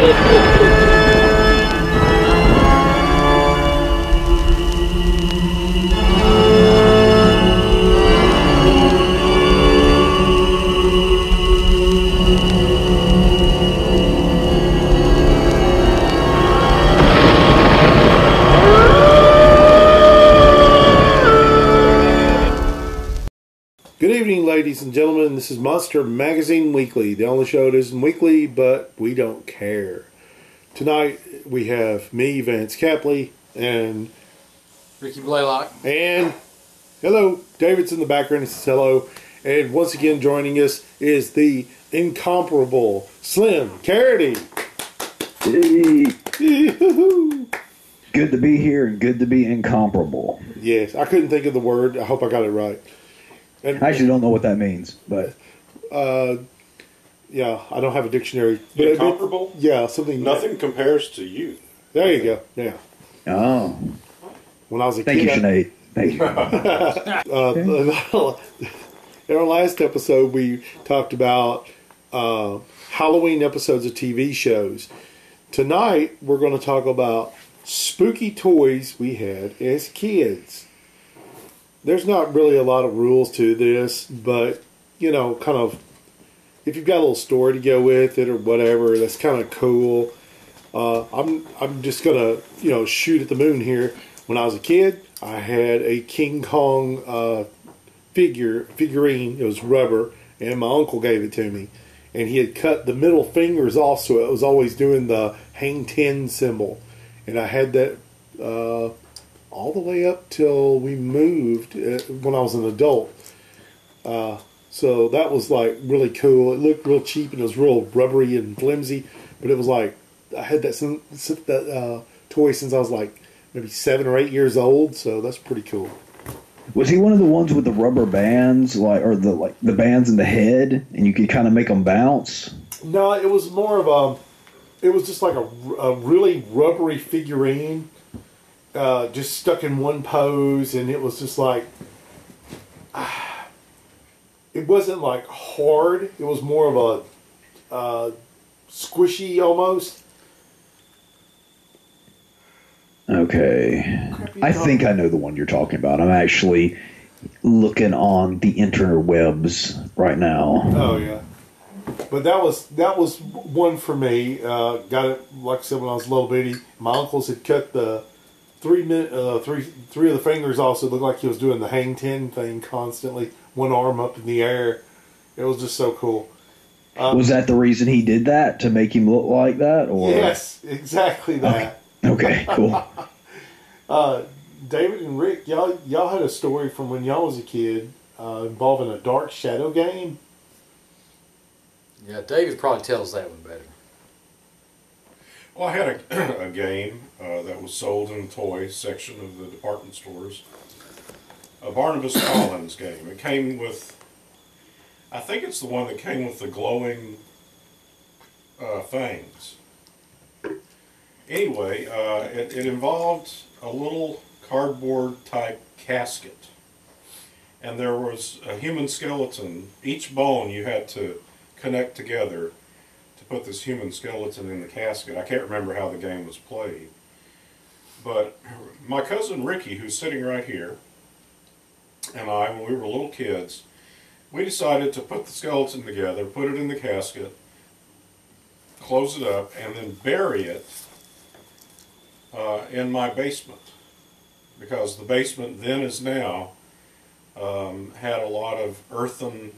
Good evening, ladies and gentlemen. This is Monster Magazine Weekly, the only show that isn't weekly, but we don't care. Tonight we have me, Vance Capley, and Ricky Blaylock. And hello, David's in the background. He says hello. And once again joining us is the incomparable Slim Carody. Hey. Good to be here and good to be incomparable. Yes, I couldn't think of the word. I hope I got it right. And, I actually don't know what that means, but yeah, I don't have a dictionary. Incomparable? Yeah, something. Nothing compares to you. There you go. Yeah. Oh. When I was a Thank kid. you, Sinead. Thank you. In our last episode, we talked about Halloween episodes of TV shows. Tonight, we're going to talk about spooky toys we had as kids. There's not really a lot of rules to this, but, you know, kind of, if you've got a little story to go with it or whatever, that's kind of cool. I'm just going to, you know, shoot at the moon here. When I was a kid, I had a King Kong figurine. It was rubber, and my uncle gave it to me. And he had cut the middle fingers off, so it was always doing the hang 10 symbol. And I had that all the way up till we moved when I was an adult. So that was like really cool. It looked real cheap and it was real rubbery and flimsy, but it was like I had that toy since I was like maybe 7 or 8 years old. So that's pretty cool. Was he one of the ones with the rubber bands, or the bands in the head, and you could kind of make them bounce? No, it was more of it was just like a really rubbery figurine. Just stuck in one pose, and it was just like it wasn't like hard. It was more of a squishy almost. Okay, I think I know the one you're talking about. I'm actually looking on the interwebs right now. Oh yeah, but that was one for me. Got it, like I said, when I was a little bitty. My uncles had cut the three of the fingers off, so it looked like he was doing the hang 10 thing constantly, one arm up in the air. It was just so cool. Was that the reason he did that, to make him look like that? Or? Yes, exactly that. Okay, cool. David and Rick, y'all had a story from when y'all was a kid involving a dark shadow game. Yeah, David probably tells that one better. Well, I had a game that was sold in the toy section of the department stores. A Barnabas Collins game. It came with, I think it's the one that came with the glowing fangs. Anyway, it involved a little cardboard type casket. And there was a human skeleton. Each bone you had to connect together to put this human skeleton in the casket. I can't remember how the game was played. But my cousin Ricky, who's sitting right here, and I, when we were little kids, we decided to put the skeleton together, put it in the casket, close it up, and then bury it in my basement. Because the basement then as now had a lot of earthen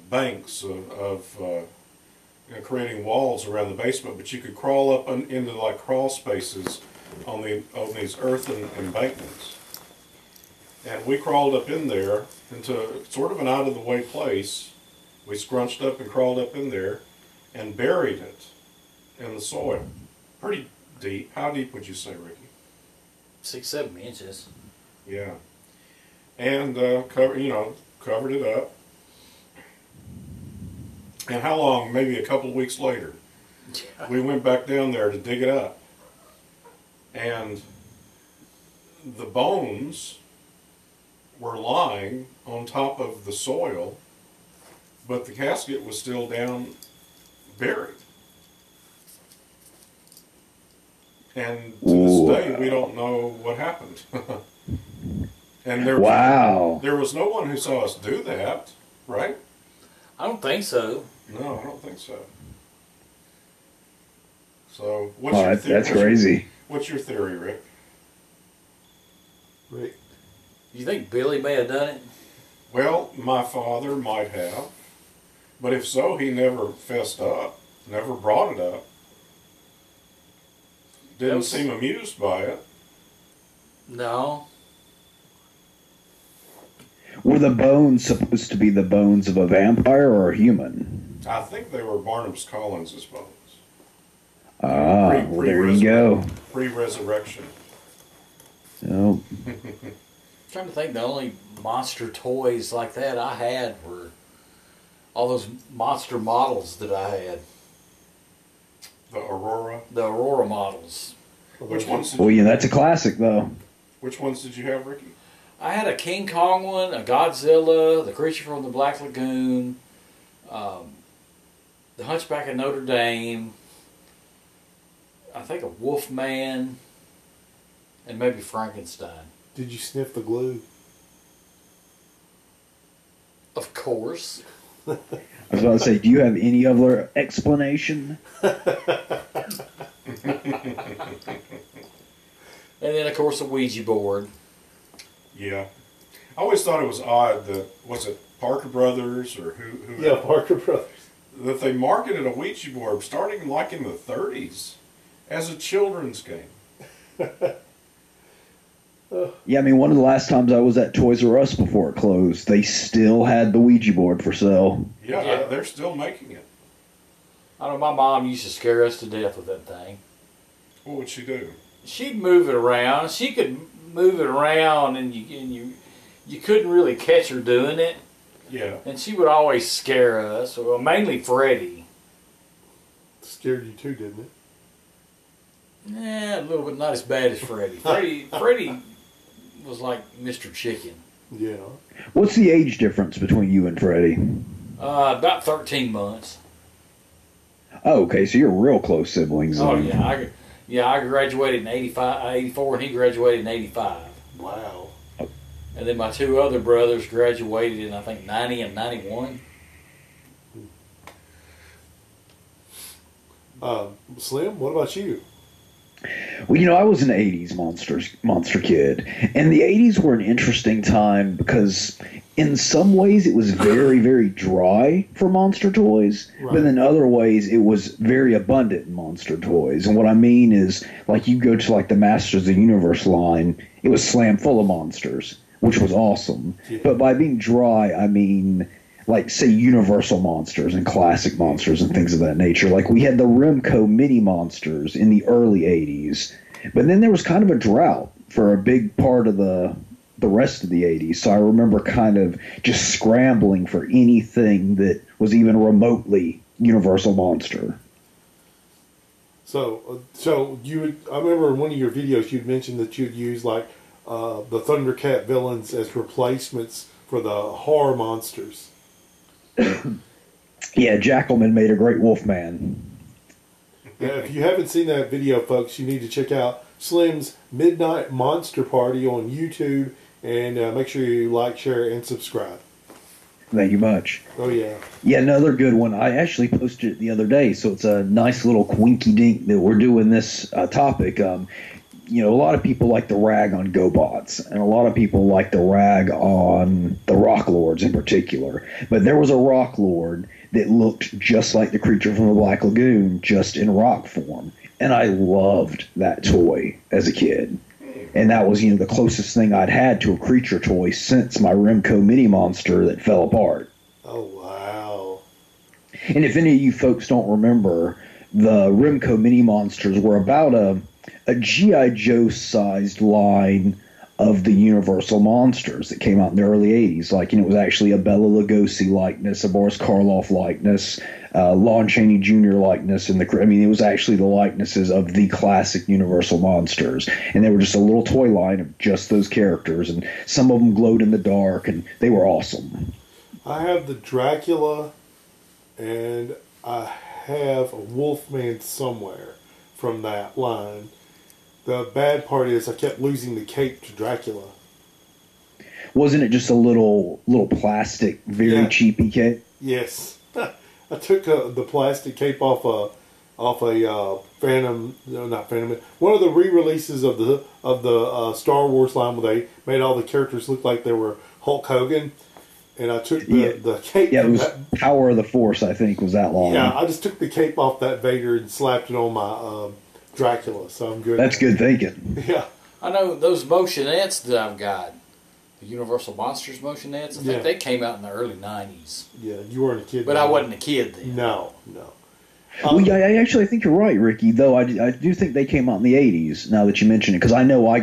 banks of creating walls around the basement, but you could crawl up into like crawl spaces on these earthen embankments. And we crawled up in there into sort of an out-of-the-way place. We scrunched up and crawled up in there and buried it in the soil. Pretty deep. How deep would you say, Ricky? 6-7 inches. Yeah. And covered it up. And how long? Maybe a couple of weeks later, we went back down there to dig it up. And the bones were lying on top of the soil, but the casket was still down buried. And to this day, we don't know what happened. And there was no one who saw us do that, right? I don't think so. No, I don't think so. So, what's your theory? That's crazy. What's your theory, Rick? Rick. You think Billy may have done it? Well, my father might have. But if so, he never fessed up, never brought it up. Didn't seem amused by it. No. Were the bones supposed to be the bones of a vampire or a human? I think they were Barnabas Collins' bones. Well, there you go. Pre-resurrection. So, Trying to think, the only monster toys like that I had were all those monster models that I had. The Aurora? The Aurora models. Which ones? that's a classic, though. Which ones did you have, Ricky? I had a King Kong one, a Godzilla, the Creature from the Black Lagoon, the Hunchback of Notre Dame, I think a Wolfman, and maybe Frankenstein. Did you sniff the glue? Of course. I was about to say, do you have any other explanation? And then, of course, a Ouija board. Yeah. I always thought it was odd that, was it Parker Brothers or who? Yeah, Parker Brothers. That they marketed a Ouija board starting like in the 30s as a children's game. Yeah, I mean, one of the last times I was at Toys R Us before it closed, they still had the Ouija board for sale. Yeah, they're still making it. I know my mom used to scare us to death with that thing. What would she do? She'd move it around. She could move it around, and you couldn't really catch her doing it. Yeah. And she would always scare us. Well, mainly Freddie. Scared you too, didn't it? Yeah, a little bit, not as bad as Freddie. Freddie was like Mr. Chicken. Yeah. What's the age difference between you and Freddie? About 13 months. Oh, okay, so you're real close siblings. Oh, then. yeah. I graduated in 84, and he graduated in 85. Wow. And then my two other brothers graduated in, I think, 90 and 91. Slim, what about you? Well, I was an 80s monster kid. And the 80s were an interesting time because in some ways it was very, very dry for monster toys. Right. But in other ways it was very abundant in monster toys. And what I mean is, like, you go to, like, the Masters of the Universe line, it was slam full of monsters, which was awesome. Yeah. But by being dry, I mean, like, say, Universal monsters and classic monsters and things of that nature. Like, we had the Remco mini monsters in the early 80s. But then there was kind of a drought for a big part of the rest of the 80s. So I remember kind of just scrambling for anything that was even remotely Universal monster. So I remember in one of your videos you'd mentioned that you'd use, like, the Thundercat villains as replacements for the horror monsters. Yeah, Jackalman made a great Wolfman. Yeah, if you haven't seen that video, folks, you need to check out Slim's Midnight Monster Party on YouTube, and make sure you like, share, and subscribe. Thank you much. Oh, yeah. Yeah, another good one. I actually posted it the other day, so it's a nice little quinky dink that we're doing this topic. A lot of people like the rag on GoBots, and a lot of people like the rag on the Rock Lords in particular. But there was a Rock Lord that looked just like the Creature from the Black Lagoon, just in rock form. And I loved that toy as a kid. And that was, the closest thing I'd had to a creature toy since my Remco mini monster that fell apart. Oh, wow. And if any of you folks don't remember, the Remco mini monsters were about a G.I. Joe-sized line of the Universal monsters that came out in the early 80s. Like, it was actually a Bela Lugosi likeness, a Boris Karloff likeness, Lon Chaney Jr. likeness, and it was actually the likenesses of the classic Universal monsters. And they were just a little toy line of just those characters, and some of them glowed in the dark, and they were awesome. I have the Dracula, and I have a Wolfman somewhere from that line. The bad part is I kept losing the cape to Dracula. Wasn't it just a little plastic, very cheapy cape? Yes. I took the plastic cape off a Phantom, no, not Phantom, one of the re-releases of the Star Wars line where they made all the characters look like they were Hulk Hogan, and I took the cape. Yeah, it was Power of the Force, I think, was that long. Yeah, I just took the cape off that Vader and slapped it on my Dracula, so I'm good. That's good thinking. Yeah. I know those motionettes that I've got, the Universal Monsters motionettes, I think they came out in the early 90s. Yeah, you weren't a kid But then. I wasn't a kid then. No. Well, yeah, I actually think you're right, Ricky, though I do think they came out in the 80s, now that you mention it, because I know I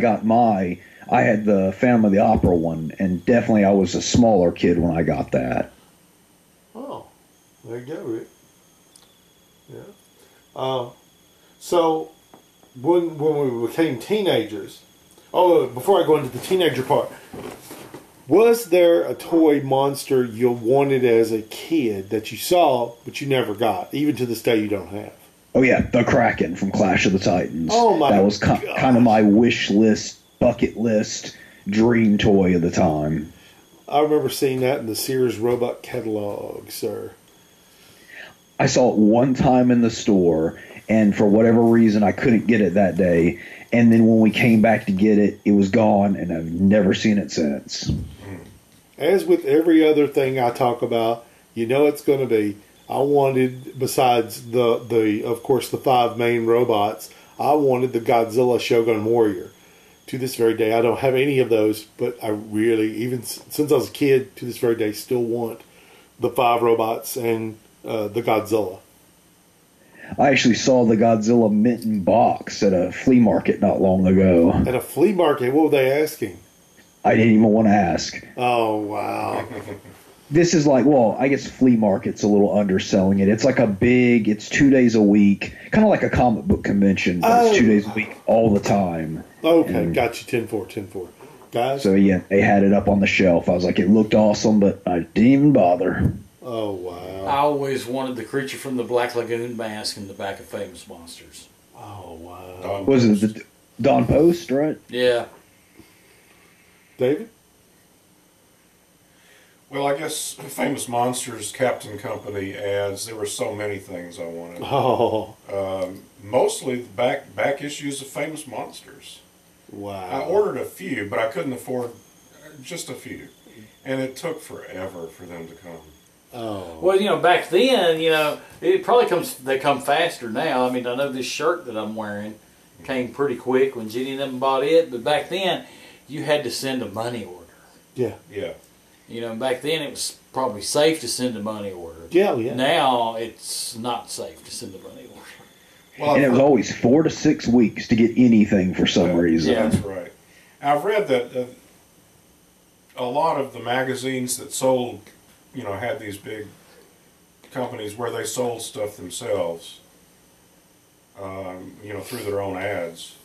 had the Phantom of the Opera one, and definitely I was a smaller kid when I got that. Oh, there you go, Rick. Yeah. So, when we became teenagers, before I go into the teenager part, was there a toy monster you wanted as a kid that you saw but you never got, even to this day you don't have? Oh yeah, the Kraken from Clash of the Titans. Oh my That was gosh. kind of my wish list, bucket list, dream toy of the time. I remember seeing that in the Sears Roebuck catalog, sir. I saw it one time in the store, and for whatever reason, I couldn't get it that day. And then when we came back to get it, it was gone, and I've never seen it since. As with every other thing I talk about, you know it's going to be. I wanted, besides the of course the 5 main robots, I wanted the Godzilla Shogun Warrior. To this very day, I don't have any of those, but I really, even since I was a kid, to this very day, still want the 5 robots and the Godzilla. I actually saw the Godzilla mitten box at a flea market not long ago. At a flea market, what were they asking? I didn't even want to ask. Oh, wow. This is like, well, I guess flea market's a little underselling it. It's like it's 2 days a week, kind of like a comic book convention, but it's 2 days a week all the time. Okay, got you. 10-4. Guys? So, yeah, they had it up on the shelf. I was like, it looked awesome, but I didn't even bother. Oh, wow. I always wanted the creature from the Black Lagoon mask in the back of Famous Monsters. Oh, wow. Was it the Don Post, right? Yeah. David? Well, I guess Famous Monsters, Captain Company ads, there were so many things I wanted. Oh, Mostly the back issues of Famous Monsters. wow. I ordered a few, but I couldn't afford just a few. And it took forever for them to come. Oh. Well, back then, it probably they come faster now. I mean, I know this shirt that I'm wearing came pretty quick when Jenny and them bought it, but back then, you had to send a money order. Yeah. Yeah. Back then it was probably safe to send a money order. Yeah. Now it's not safe to send a money order. Well, And it was always 4 to 6 weeks to get anything for some reason. Yeah. That's right. I've read that a lot of the magazines that sold, had these big companies where they sold stuff themselves, through their own ads.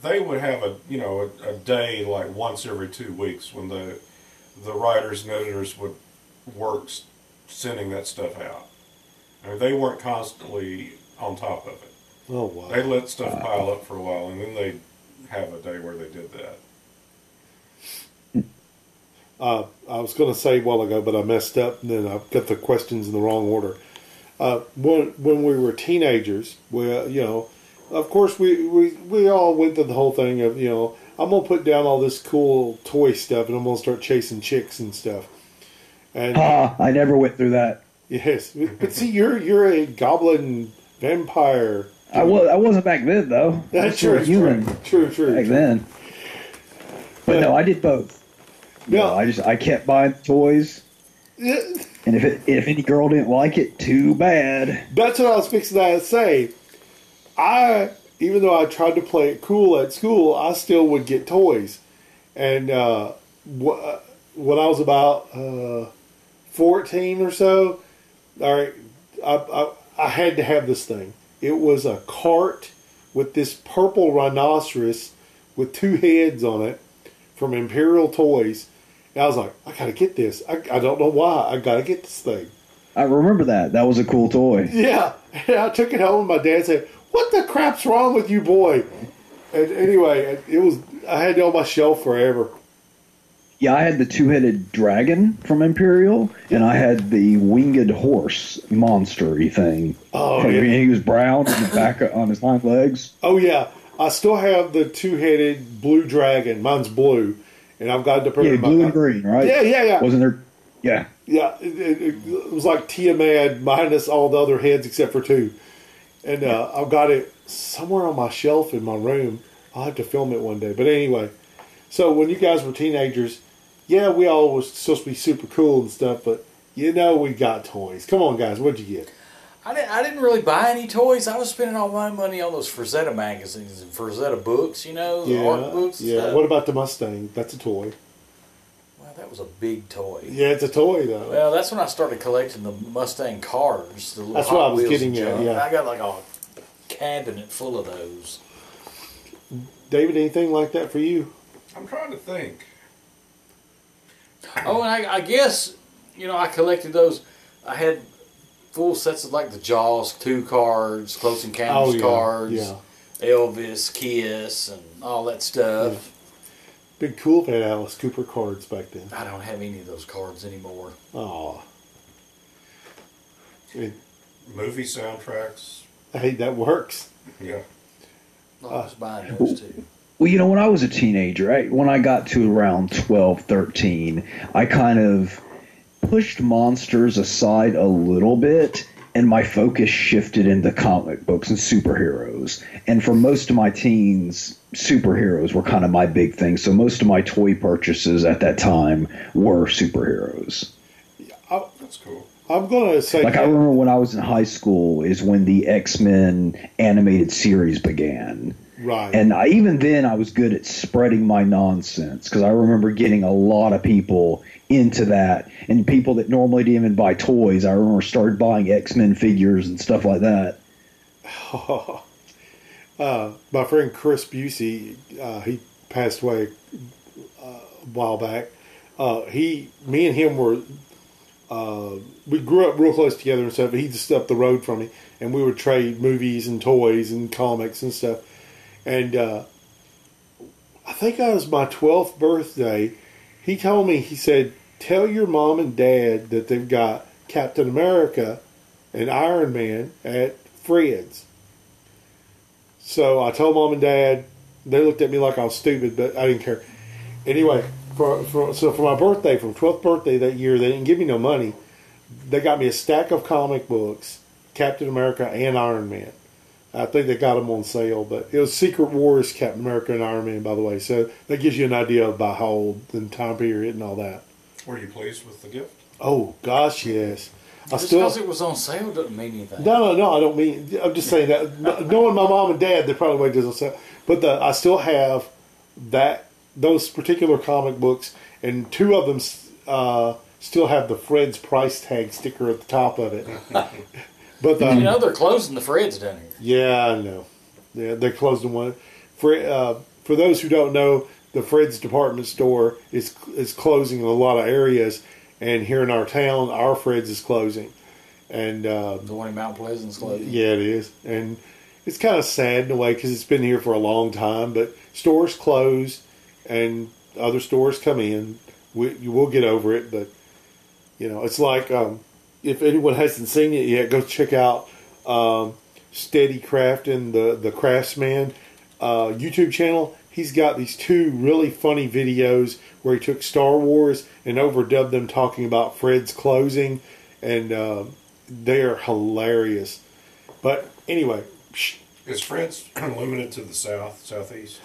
They would have a day like once every 2 weeks when the writers and editors would work sending that stuff out. I mean, they weren't constantly on top of it. Oh, wow. They let stuff pile up for a while, and then they'd have a day where they did that. I was going to say a while ago, but I messed up, and then I got the questions in the wrong order. When we were teenagers, of course we all went through the whole thing of, I'm going to put down all this cool toy stuff, and I'm going to start chasing chicks and stuff. And I never went through that. yes, but see, you're a goblin vampire. I wasn't back then, though. That's true. true. Human True. back then. But no, I did both. Yeah. I kept buying toys, and if any girl didn't like it, too bad. That's what I was fixing to say. Even though I tried to play it cool at school, I still would get toys. And when I was about 14 or so, all right, I had to have this thing. It was a cart with this purple rhinoceros with 2 heads on it from Imperial Toys. And I was like, I gotta get this. I don't know why. I gotta get this thing. I remember that. That was a cool toy. Yeah. And I took it home and my dad said, what the crap's wrong with you, boy? And anyway, I had it on my shelf forever. Yeah, I had the two-headed dragon from Imperial, and I had the winged horse monster-y thing. Oh, yeah. He was brown on the back on his hind legs. Oh, yeah. I still have the two-headed blue dragon. Mine's blue. And I've got to put it in my... blue and green, right? Yeah. Wasn't there... Yeah. Yeah, it was like Tiamat minus all the other heads except for two. And I've got it somewhere on my shelf in my room. I'll have to film it one day. But anyway, so when you guys were teenagers, yeah, we all was supposed to be super cool and stuff, but we got toys. Come on, guys, what'd you get? I didn't really buy any toys. I was spending all my money on those Frazetta magazines and Frazetta books, the art books and stuff. What about the Mustang? That's a toy. Well, that was a big toy. Yeah, it's a toy, though. Well, that's when I started collecting the Mustang cars. The little that's Hot what I was Wheels getting at, yeah. I got like a cabinet full of those. David, anything like that for you? I'm trying to think. Oh, and I guess, I collected those. I had full sets of like the Jaws 2 cards, Close Encounters cards, Elvis, Kiss, and all that stuff. Yeah. Been cool if I had Alice Cooper cards back then. I don't have any of those cards anymore. Oh. Movie soundtracks. Hey, that works. Yeah. I was buying those too. Well, when I was a teenager, when I got to around 12, 13, I kind of pushed monsters aside a little bit, and my focus shifted into comic books and superheroes. And for most of my teens, superheroes were kind of my big thing. So most of my toy purchases at that time were superheroes. That's cool. I'm going to say... I remember when I was in high school is when the X-Men animated series began. Right. And even then, I was good at spreading my nonsense because I remember getting a lot of people into that. And people that normally didn't even buy toys, I remember started buying X-Men figures and stuff like that. My friend Chris Busey, he passed away a while back. Me and him were... we grew up real close together and stuff. He just up the road from me, and we would trade movies and toys and comics and stuff. And I think it was my 12th birthday. He told me, he said, "Tell your mom and dad that they've got Captain America and Iron Man at Fred's." So I told mom and dad. They looked at me like I was stupid, but I didn't care. Anyway, for my birthday, from 12th birthday that year, they didn't give me no money. They got me a stack of comic books, Captain America and Iron Man. I think they got them on sale, but it was Secret Wars, Captain America and Iron Man, by the way. So that gives you an idea about how old and time period and all that. Were you pleased with the gift? Oh, gosh, yes. Just because it was on sale doesn't mean anything. No, I don't mean... I'm just saying that. Knowing my mom and dad, they probably waited on sale. But I still have those particular comic books, and two of them still have the Fred's price tag sticker at the top of it. But they're closing the Fred's down here. Yeah, I know. Yeah, they're closing one. For those who don't know, the Fred's department store is closing in a lot of areas, and here in our town, our Fred's is closing. And the one in Mount Pleasant's closing. Yeah, it is, and it's kind of sad in a way because it's been here for a long time. But stores close, and other stores come in. We'll get over it, but it's like. If anyone hasn't seen it yet, go check out Steady Crafting, the Craftsman YouTube channel. He's got these two really funny videos where he took Star Wars and overdubbed them talking about Fred's closing, and they are hilarious. But anyway. Is Fred's limited to the southeast?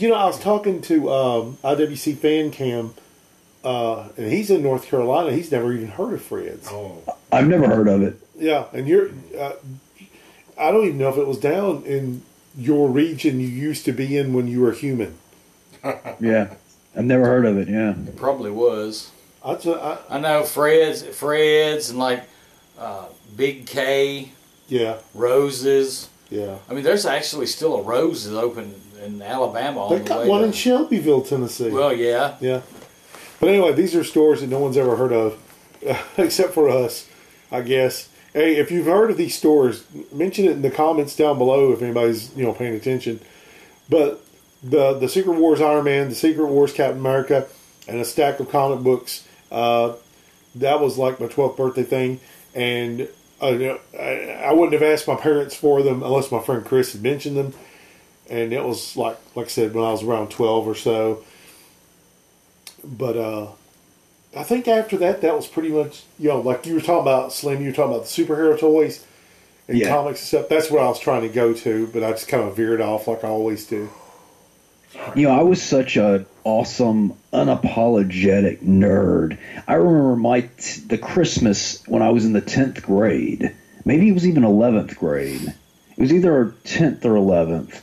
I was talking to IWC Fan Cam, and he's in North Carolina. He's never even heard of Fred's. Oh, I've never heard of it. Yeah, and I don't even know if it was down in your region you used to be in when you were human. Yeah, I've never heard of it. Yeah, it probably was. I know Fred's, and like Big K. Yeah. Roses. Yeah. I mean, there's actually still a Roses open in Alabama. They got one in Shelbyville, Tennessee. Well, yeah. Yeah. But anyway, these are stores that no one's ever heard of, except for us, I guess. Hey, if you've heard of these stores, mention it in the comments down below if anybody's paying attention. But the Secret Wars Iron Man, the Secret Wars Captain America, and a stack of comic books. That was like my 12th birthday thing, and I wouldn't have asked my parents for them unless my friend Chris had mentioned them. And it was like I said, when I was around 12 or so. But I think after that was pretty much, like you were talking about, Slim, you were talking about the superhero toys and comics and stuff. That's what I was trying to go to, but I just kind of veered off like I always do. I was such an awesome, unapologetic nerd. I remember the Christmas when I was in the 10th grade. Maybe it was even 11th grade. It was either 10th or 11th.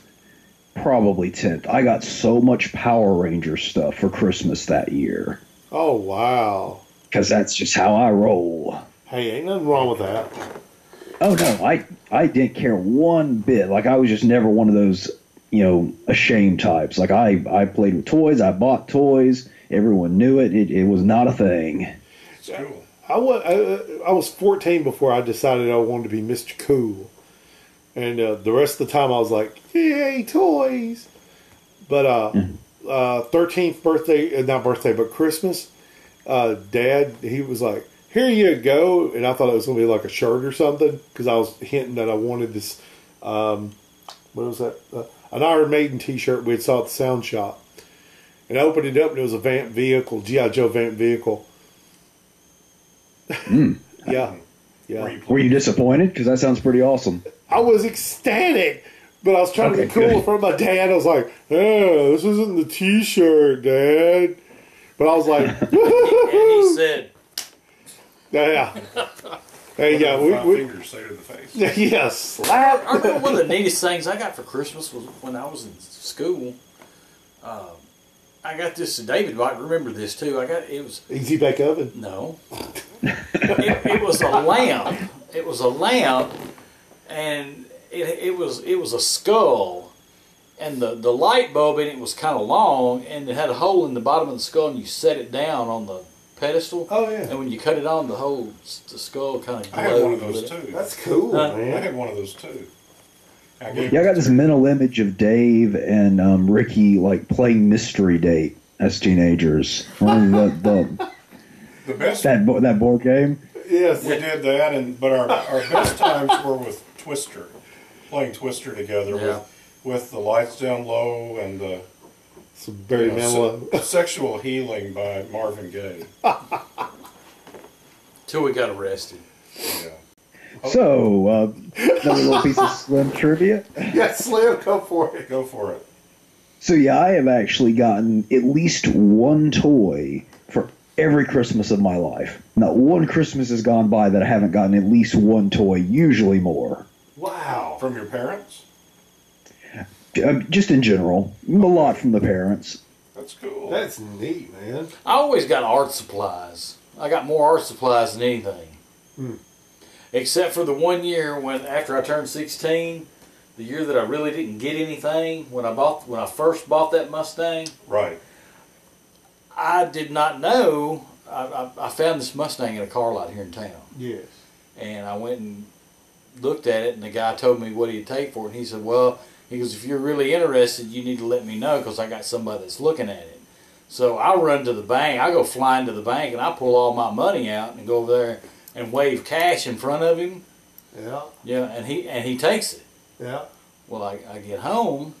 Probably 10th. I got so much Power Ranger stuff for Christmas that year. Oh, wow. Because that's just how I roll. Hey, ain't nothing wrong with that. Oh, no. I didn't care one bit. Like, I was just never one of those, ashamed types. Like, I played with toys. I bought toys. Everyone knew it. It was not a thing. It's cool. I was 14 before I decided I wanted to be Mr. Cool. And the rest of the time I was like, yay, toys. But 13th birthday, not birthday, but Christmas, Dad, he was like, here you go. And I thought it was going to be like a shirt or something, because I was hinting that I wanted this, what was that? An Iron Maiden t-shirt we had saw at the Sound Shop. And I opened it up and it was a Vamp vehicle, G.I. Joe Vamp vehicle. Yeah. Were you disappointed? Because that sounds pretty awesome. I was ecstatic, but I was trying to be cool in front of my dad. I was like, this isn't the t-shirt, Dad. But I was like, and he said, yeah. Hey, yeah, we fingers say to the face. yes, slap. I remember one of the neatest things I got for Christmas was when I was in school. I got this. David might remember this too. It was Easy Bake Oven. No, it was a lamp. It was a lamp, and it was a skull, and the light bulb in it was kind of long, and it had a hole in the bottom of the skull, and you set it down on the pedestal. Oh yeah. And when you cut it on, the skull kind of glowed. I had one of those too. That's cool, man. I had one of those too. I got this mental image of Dave and Ricky like playing Mystery Date as teenagers. The best that board game. Yes, we did that, but our best times were with Twister, playing Twister together with the lights down low and the very mellow Sexual Healing by Marvin Gaye. Till we got arrested. Yeah. So, another little piece of Slim trivia. Yeah, Slim, go for it. Go for it. So, yeah, I have actually gotten at least one toy for every Christmas of my life. Not one Christmas has gone by that I haven't gotten at least one toy, usually more. Wow. From your parents? Just in general. A lot from the parents. That's cool. That's neat, man. I always got art supplies. I got more art supplies than anything. Except for the one year after I turned 16, the year that I really didn't get anything, when I first bought that Mustang. Right. I did not know. I found this Mustang in a car lot here in town. Yes. And I went and looked at it, and the guy told me what he'd take for it. And he said, well, if you're really interested, you need to let me know, because I got somebody that's looking at it. So I run to the bank. I go flying to the bank, and I pull all my money out and go over there and wave cash in front of him. Yeah. Yeah, and he takes it. Yeah. Well, I get home,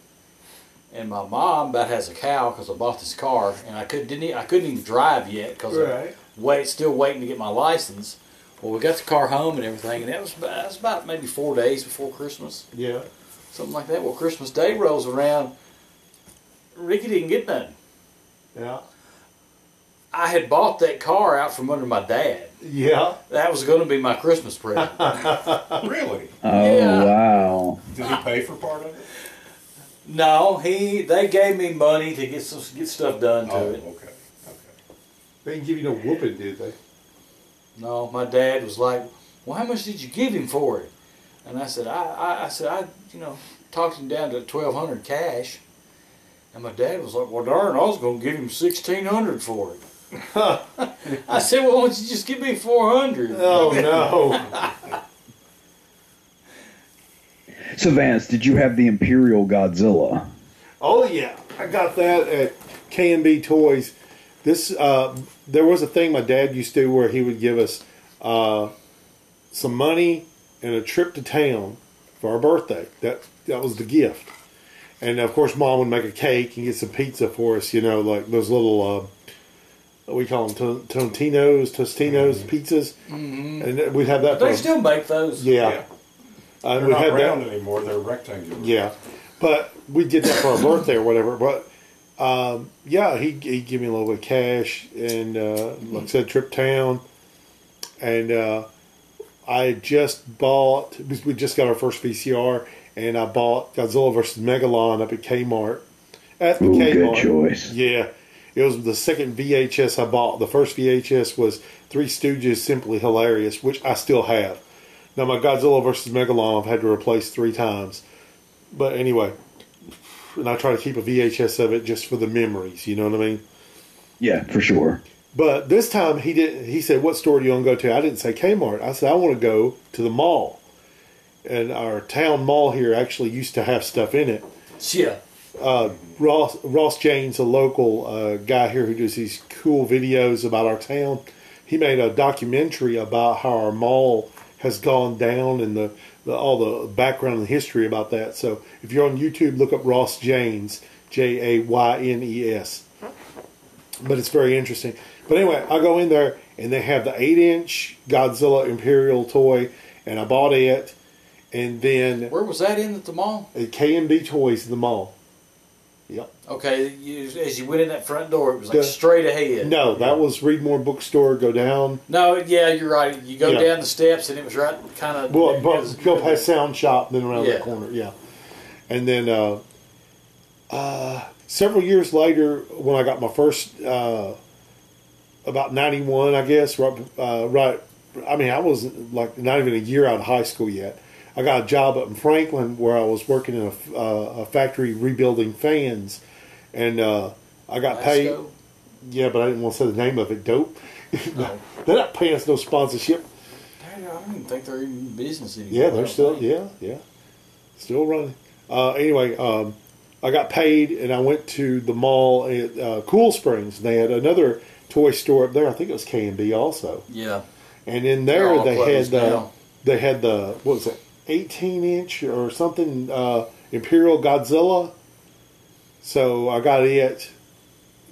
and my mom about has a cow because I bought this car, and I couldn't even drive yet because I'm still waiting to get my license. Well, we got the car home and everything, and that was about maybe 4 days before Christmas. Yeah. Something like that. Well, Christmas Day rolls around. Ricky didn't get nothing. Yeah. I had bought that car out from under my dad. Yeah. That was going to be my Christmas present. Really? Oh, Yeah. wow. Did he pay for part of it? No, they gave me money to get stuff done to it. Okay. They didn't give you no whooping, did they? No, my dad was like, "Well, how much did you give him for it?" And I said, I talked him down to $1,200 cash. And my dad was like, "Well, darn, I was going to give him $1,600 for it." I said, "Well, why don't you just give me $400?" Oh no. So, Vance, did you have the Imperial Godzilla? Oh yeah, I got that at K&B Toys. This there was a thing my dad used to do where he would give us some money and a trip to town for our birthday. That was the gift. And of course, Mom would make a cake and get some pizza for us. You know, like those little we call them Tostinos pizzas, and we'd have that. They still make those. Yeah. They're not round anymore. They're rectangular. Yeah, but we'd get that for our birthday or whatever. But yeah, he'd give me a little bit of cash and like I said, trip town. And I just bought. We just got our first VCR, and I bought Godzilla vs. Megalon up at Kmart. At the Kmart. Good choice. Yeah, it was the second VHS I bought. The first VHS was Three Stooges, Simply Hilarious, which I still have. Now, my Godzilla vs. Megalon I've had to replace 3 times. But anyway, and I try to keep a VHS of it just for the memories, you know what I mean? Yeah, for sure. But this time he said, what store do you want to go to? I didn't say Kmart. I said, I want to go to the mall. And our town mall here actually used to have stuff in it. Yeah. Ross Jane's a local guy here who does these cool videos about our town. He made a documentary about how our mall has gone down and all the background and history about that. So if you're on YouTube, look up Ross Janes, Jaynes. But it's very interesting. But anyway, I go in there and they have the 8-inch Godzilla Imperial toy, and I bought it. And then where was that in at the mall? At K&B Toys in the mall. Yep. Okay, as you went in that front door, it was like straight ahead. No, that was Readmore Bookstore. Go down. No, yeah, you're right. You go down the steps, and it was right kind of. Well, go past Sound Shop, then around that corner. Yeah, and then several years later, when I got my first, about 91, I guess. Right. I mean, I was like not even a year out of high school yet. I got a job up in Franklin where I was working in a factory rebuilding fans, and I got paid. Yeah, but I didn't want to say the name of it. Dope. No. They're not paying us no sponsorship. I don't even think they're even in business anymore. Yeah, they're still. Yeah, still running. Anyway, I got paid, and I went to the mall at Cool Springs. They had another toy store up there. I think it was K&B also. Yeah. And in there they had the what was it? 18-inch or something Imperial Godzilla. So I got it,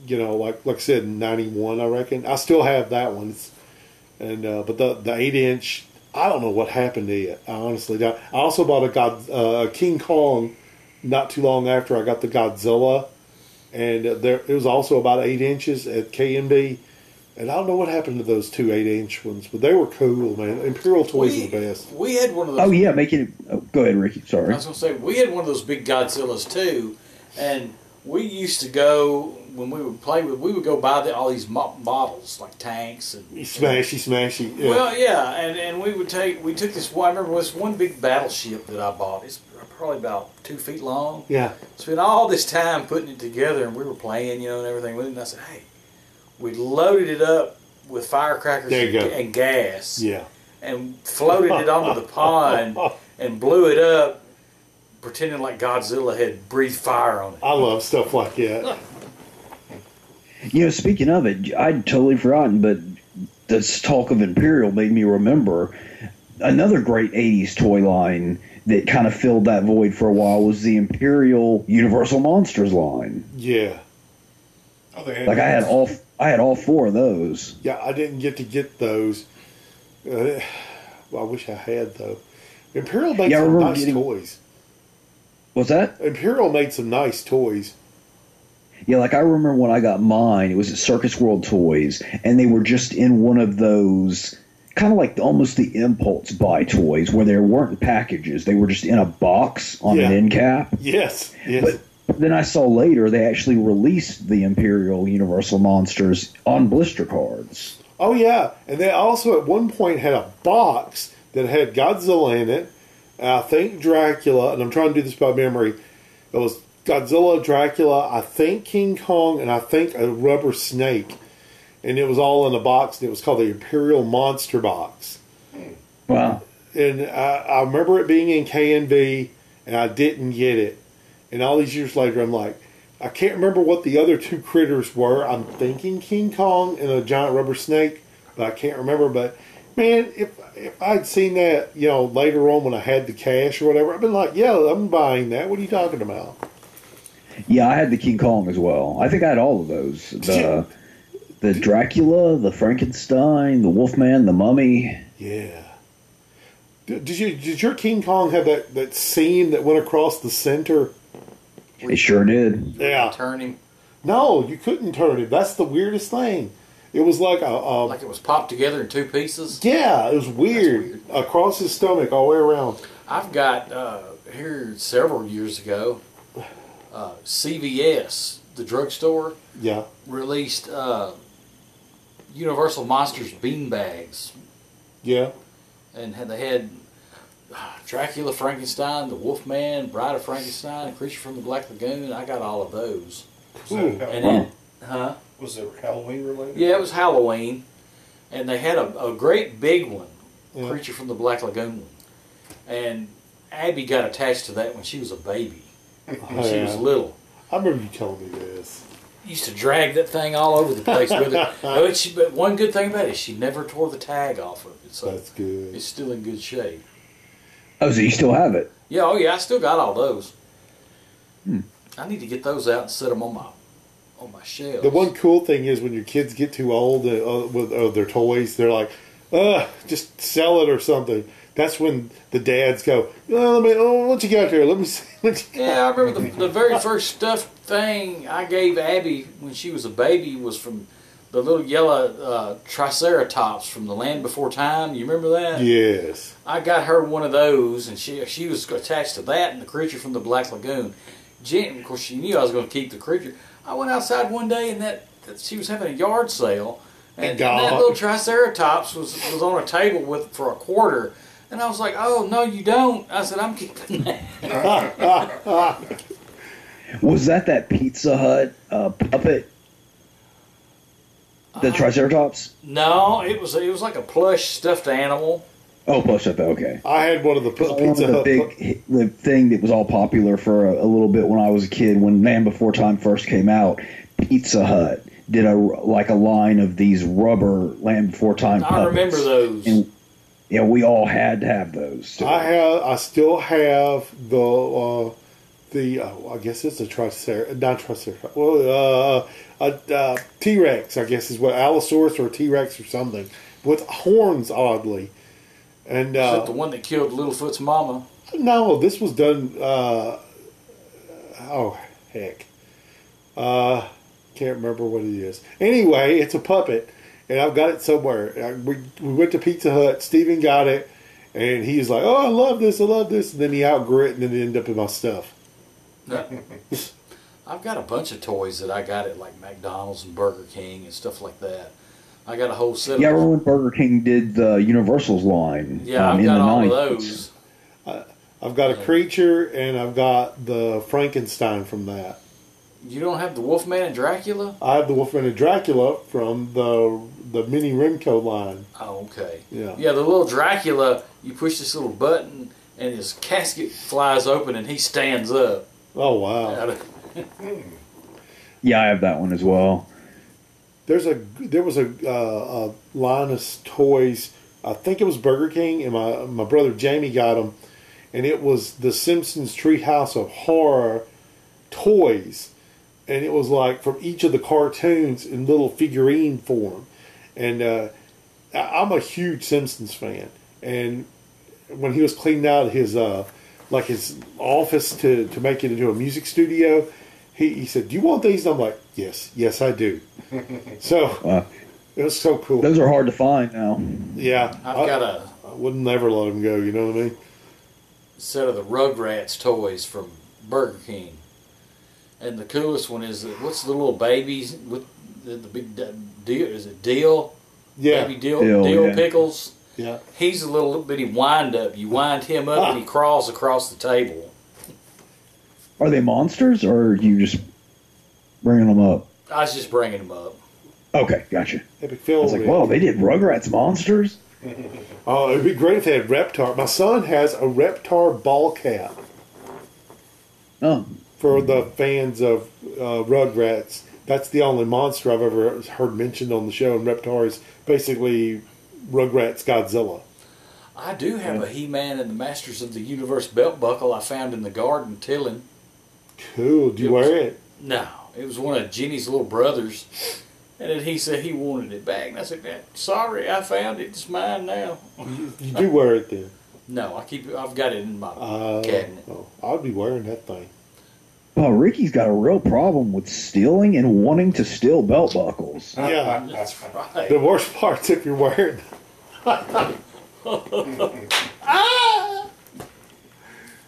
you know, like I said, in 91, I reckon. I still have that one. But the 8-inch, I don't know what happened to it. I honestly don't. I also bought a King Kong not too long after I got the Godzilla. And it was also about 8 inches at K&B. And I don't know what happened to those 2 8-inch ones, but they were cool, man. Imperial Toys are the best. We had one of those. Oh, yeah, go ahead, Ricky. Sorry. I was going to say, we had one of those big Godzillas, too. And we used to go, when we would play with, we would go buy all these models, like tanks. And Smashy. Yeah. Well, yeah, and we took this one, I remember this one big battleship that I bought. It's probably about 2 feet long. Yeah. Spent all this time putting it together, and we were playing, and everything with it. And I said, hey, we loaded it up with firecrackers and gas. Yeah. And floated it onto the pond and blew it up, pretending like Godzilla had breathed fire on it. I love stuff like that. Speaking of it, I'd totally forgotten, but this talk of Imperial made me remember another great 80s toy line that kind of filled that void for a while was the Imperial Universal Monsters line. Yeah. Oh, I had all 4 of those. Yeah, I didn't get those. Well, I wish I had, though. Imperial made some nice toys. What's that? Imperial made some nice toys. Yeah, like I remember when I got mine, it was at Circus World Toys, and they were just in one of those, kind of like almost the impulse buy toys, where there weren't packages. They were just in a box on an end cap. Yes. But then I saw later they actually released the Imperial Universal Monsters on blister cards. Oh, yeah. And they also at one point had a box that had Godzilla in it, I think Dracula, and I'm trying to do this by memory. It was Godzilla, Dracula, I think King Kong, and I think a rubber snake. And it was all in a box, and it was called the Imperial Monster Box. Wow. And I remember it being in K&B, and I didn't get it. And all these years later, I'm like, I can't remember what the other two critters were. I'm thinking King Kong and a giant rubber snake, but I can't remember. But man, if I'd seen that, later on when I had the cash or whatever, I'd been like, yeah, I'm buying that. What are you talking about? Yeah, I had the King Kong as well. I think I had all of those. The Dracula, the Frankenstein, the Wolfman, the Mummy. Yeah. Did your King Kong have that seam that went across the center? It sure did. Yeah. Turn him. No, you couldn't turn it. That's the weirdest thing. It was like like it was popped together in two pieces. Yeah, it was weird. Across his stomach, all the way around. I've got here several years ago. CVS, the drugstore, released Universal Monsters Beanbags. Yeah. And they had Dracula, Frankenstein, the Wolfman, Bride of Frankenstein, Creature from the Black Lagoon. I got all of those. And then, was it Halloween related? Yeah, it was Halloween. And they had a great big one, Creature from the Black Lagoon one. And Abby got attached to that when she was a baby. When she was little. I remember you telling me this. Used to drag that thing all over the place with her. But one good thing about it is she never tore the tag off of it. So that's good. It's still in good shape. Oh, so you still have it? Yeah, I still got all those. I need to get those out and set them on my shelves. The one cool thing is when your kids get too old with their toys, they're like, just sell it or something. That's when the dads go, what you got there? Let me see. Yeah, I remember the very first stuffed thing I gave Abby when she was a baby was from the little yellow Triceratops from The Land Before Time. You remember that? Yes. I got her one of those, and she was attached to that and the Creature from the Black Lagoon. Jen, of course, she knew I was going to keep the creature. I went outside one day, and that she was having a yard sale, and that little Triceratops was on a table for a quarter. And I was like, oh, no, you don't. I said, I'm keeping that. Was that Pizza Hut puppet? The Triceratops? No, it was like a plush stuffed animal. Oh, plush stuffed, okay. I had one of the Pizza Hut. The thing that was all popular for a little bit when I was a kid, when Man Before Time first came out, Pizza Hut did a line of these rubber Land Before Time puppets. I remember those. And, yeah, we all had to have those. Too. I still have the I guess it's a Triceratops. Well, T-Rex, I guess is what, Allosaurus or T-Rex or something with horns, oddly. And is that the one that killed Littlefoot's mama? No, this was done. Heck, can't remember what it is. Anyway, it's a puppet. And I've got it somewhere. We went to Pizza Hut. Steven got it. And he was like, oh, I love this. And then he outgrew it and then it ended up in my stuff. I've got a bunch of toys that I got at like McDonald's and Burger King and stuff like that. I got a whole set of I remember when Burger King did the Universal's line. Yeah, I've got all of those. I've got a creature and I've got the Frankenstein from that. You don't have the Wolfman and Dracula? I have the Wolfman and Dracula from the Mini Remco line. Oh, okay. Yeah. Yeah, the little Dracula, you push this little button and his casket flies open and he stands up. Oh, wow. Yeah, I have that one as well. There was a line of toys. I think it was Burger King, and my brother Jamie got them, and it was the Simpsons Treehouse of Horror toys. And it was like from each of the cartoons in little figurine form. And I'm a huge Simpsons fan. And when he was cleaning out his office to make it into a music studio, he said, "Do you want these?" And I'm like, "Yes, I do." So it was so cool. Those are hard to find now. Yeah, I wouldn't never let them go. You know what I mean? Set of the Rugrats toys from Burger King. And the coolest one is, what's the little babies with the big deal? Is it Dill? Yeah. Baby Dill Pickles? Yeah. He's a little bitty wind up. You wind him up and he crawls across the table. Are they monsters or are you just bringing them up? I was just bringing them up. Okay, gotcha. Epic I film. was like, wow, they did Rugrats monsters? Oh, it'd be great if they had Reptar. My son has a Reptar ball cap. Oh. for the fans of Rugrats, that's the only monster I've ever heard mentioned on the show. And Reptar is basically Rugrats Godzilla. I do have a He-Man and the Masters of the Universe belt buckle I found in the garden tilling. Cool. Do you wear it? No. It was one of Jenny's little brothers. And then he said he wanted it back. And I said, sorry, I found it. It's mine now. You do wear it then? No, I've got it in my cabinet. Oh, I'd be wearing that thing. Oh, Ricky's got a real problem with stealing and wanting to steal belt buckles. Yeah. That's right. The worst part's if you're wearing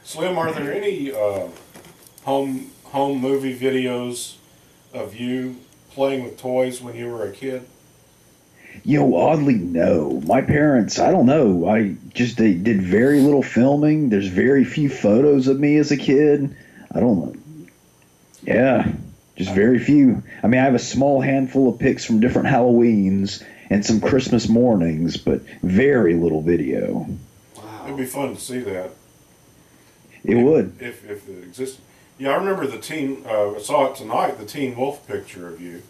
Slim, are there any home movie videos of you playing with toys when you were a kid? You know, oddly, no. My parents, I don't know. They did very little filming. There's very few photos of me as a kid. I don't know. Yeah, just very few. I mean, I have a small handful of pics from different Halloweens and some Christmas mornings, but very little video. Wow. It'd be fun to see that. It would. If it existed. Yeah, I remember I saw it tonight, the Teen Wolf picture of you.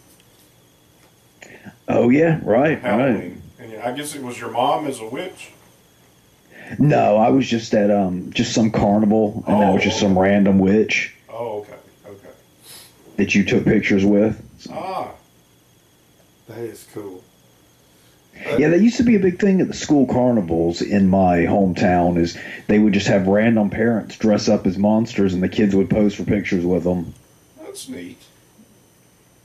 Oh, yeah, right, Halloween. And I guess it was your mom as a witch? No, I was just at just some carnival, and that was just some random witch. Oh, okay. That you took pictures with. Ah. That is cool. Yeah, that used to be a big thing at the school carnivals in my hometown. Is they would just have random parents dress up as monsters, and the kids would pose for pictures with them. That's neat.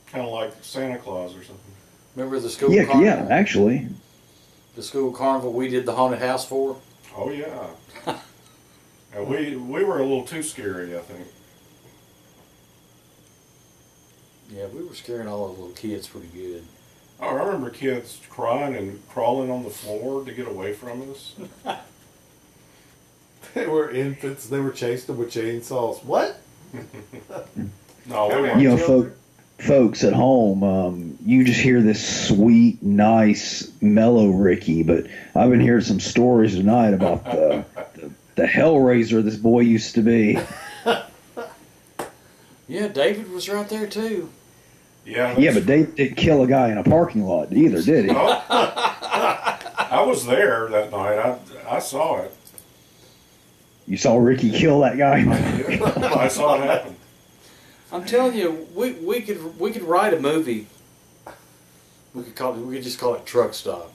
Kind of like Santa Claus or something. Remember the school carnival? Yeah, actually. The school carnival we did the haunted house for? Oh, yeah. We were a little too scary, I think. Yeah, we were scaring all those little kids pretty good. Oh, I remember kids crying and crawling on the floor to get away from us. They were infants. They were chasing them with chainsaws. What? No, we weren't. You know, folks at home, you just hear this sweet, nice, mellow Ricky, but I've been hearing some stories tonight about the Hellraiser this boy used to be. Yeah, David was right there too. Yeah, but Dave didn't kill a guy in a parking lot either, did he? Oh. I was there that night. I saw it. You saw Ricky kill that guy? I saw it happen. I'm telling you, we could write a movie. We could just call it Truck Stop.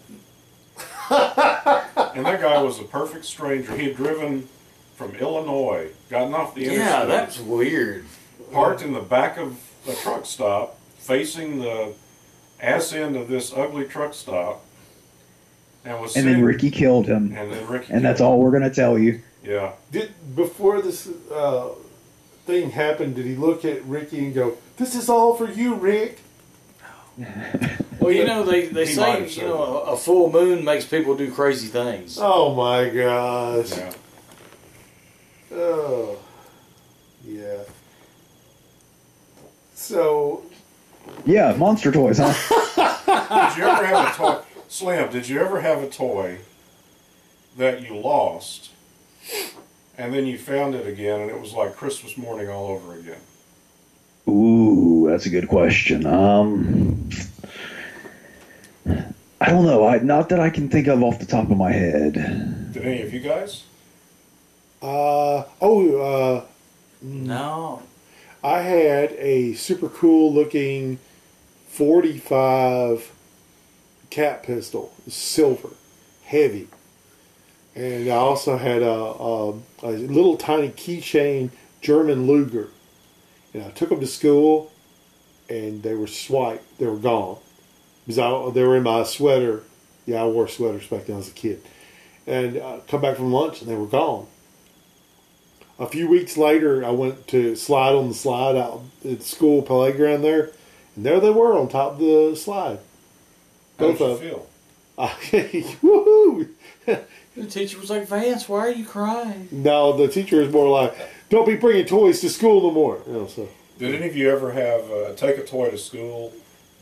And that guy was a perfect stranger. He had driven from Illinois, gotten off the interstate. Yeah, that's weird. Parked in the back of the truck stop, facing the ass end of this ugly truck stop, and then Ricky killed him. And that's all we're gonna tell you. Yeah. Before this thing happened, did he look at Ricky and go, "This is all for you, Rick"? Well, you know they say a full moon makes people do crazy things. Oh my gosh. Yeah. Oh. Yeah. So. Yeah, monster toys, huh? Did you ever have a toy, Slim? Did you ever have a toy that you lost, and then you found it again, and it was like Christmas morning all over again? Ooh, that's a good question. I don't know. Not that I can think of off the top of my head. Did any of you guys? No. I had a super cool looking 45 cat pistol, silver, heavy. And I also had a little tiny keychain German Luger. And I took them to school, and they were swiped. They were gone. Because they were in my sweater. Yeah, I wore sweaters back then as a kid. And I come back from lunch, and they were gone. A few weeks later, I went to slide on the slide out at the school playground there, and there they were on top of the slide. How did you feel? Woohoo! The teacher was like, "Vance, why are you crying?" No, the teacher is more like, "Don't be bringing toys to school no more." So. Did any of you ever have take a toy to school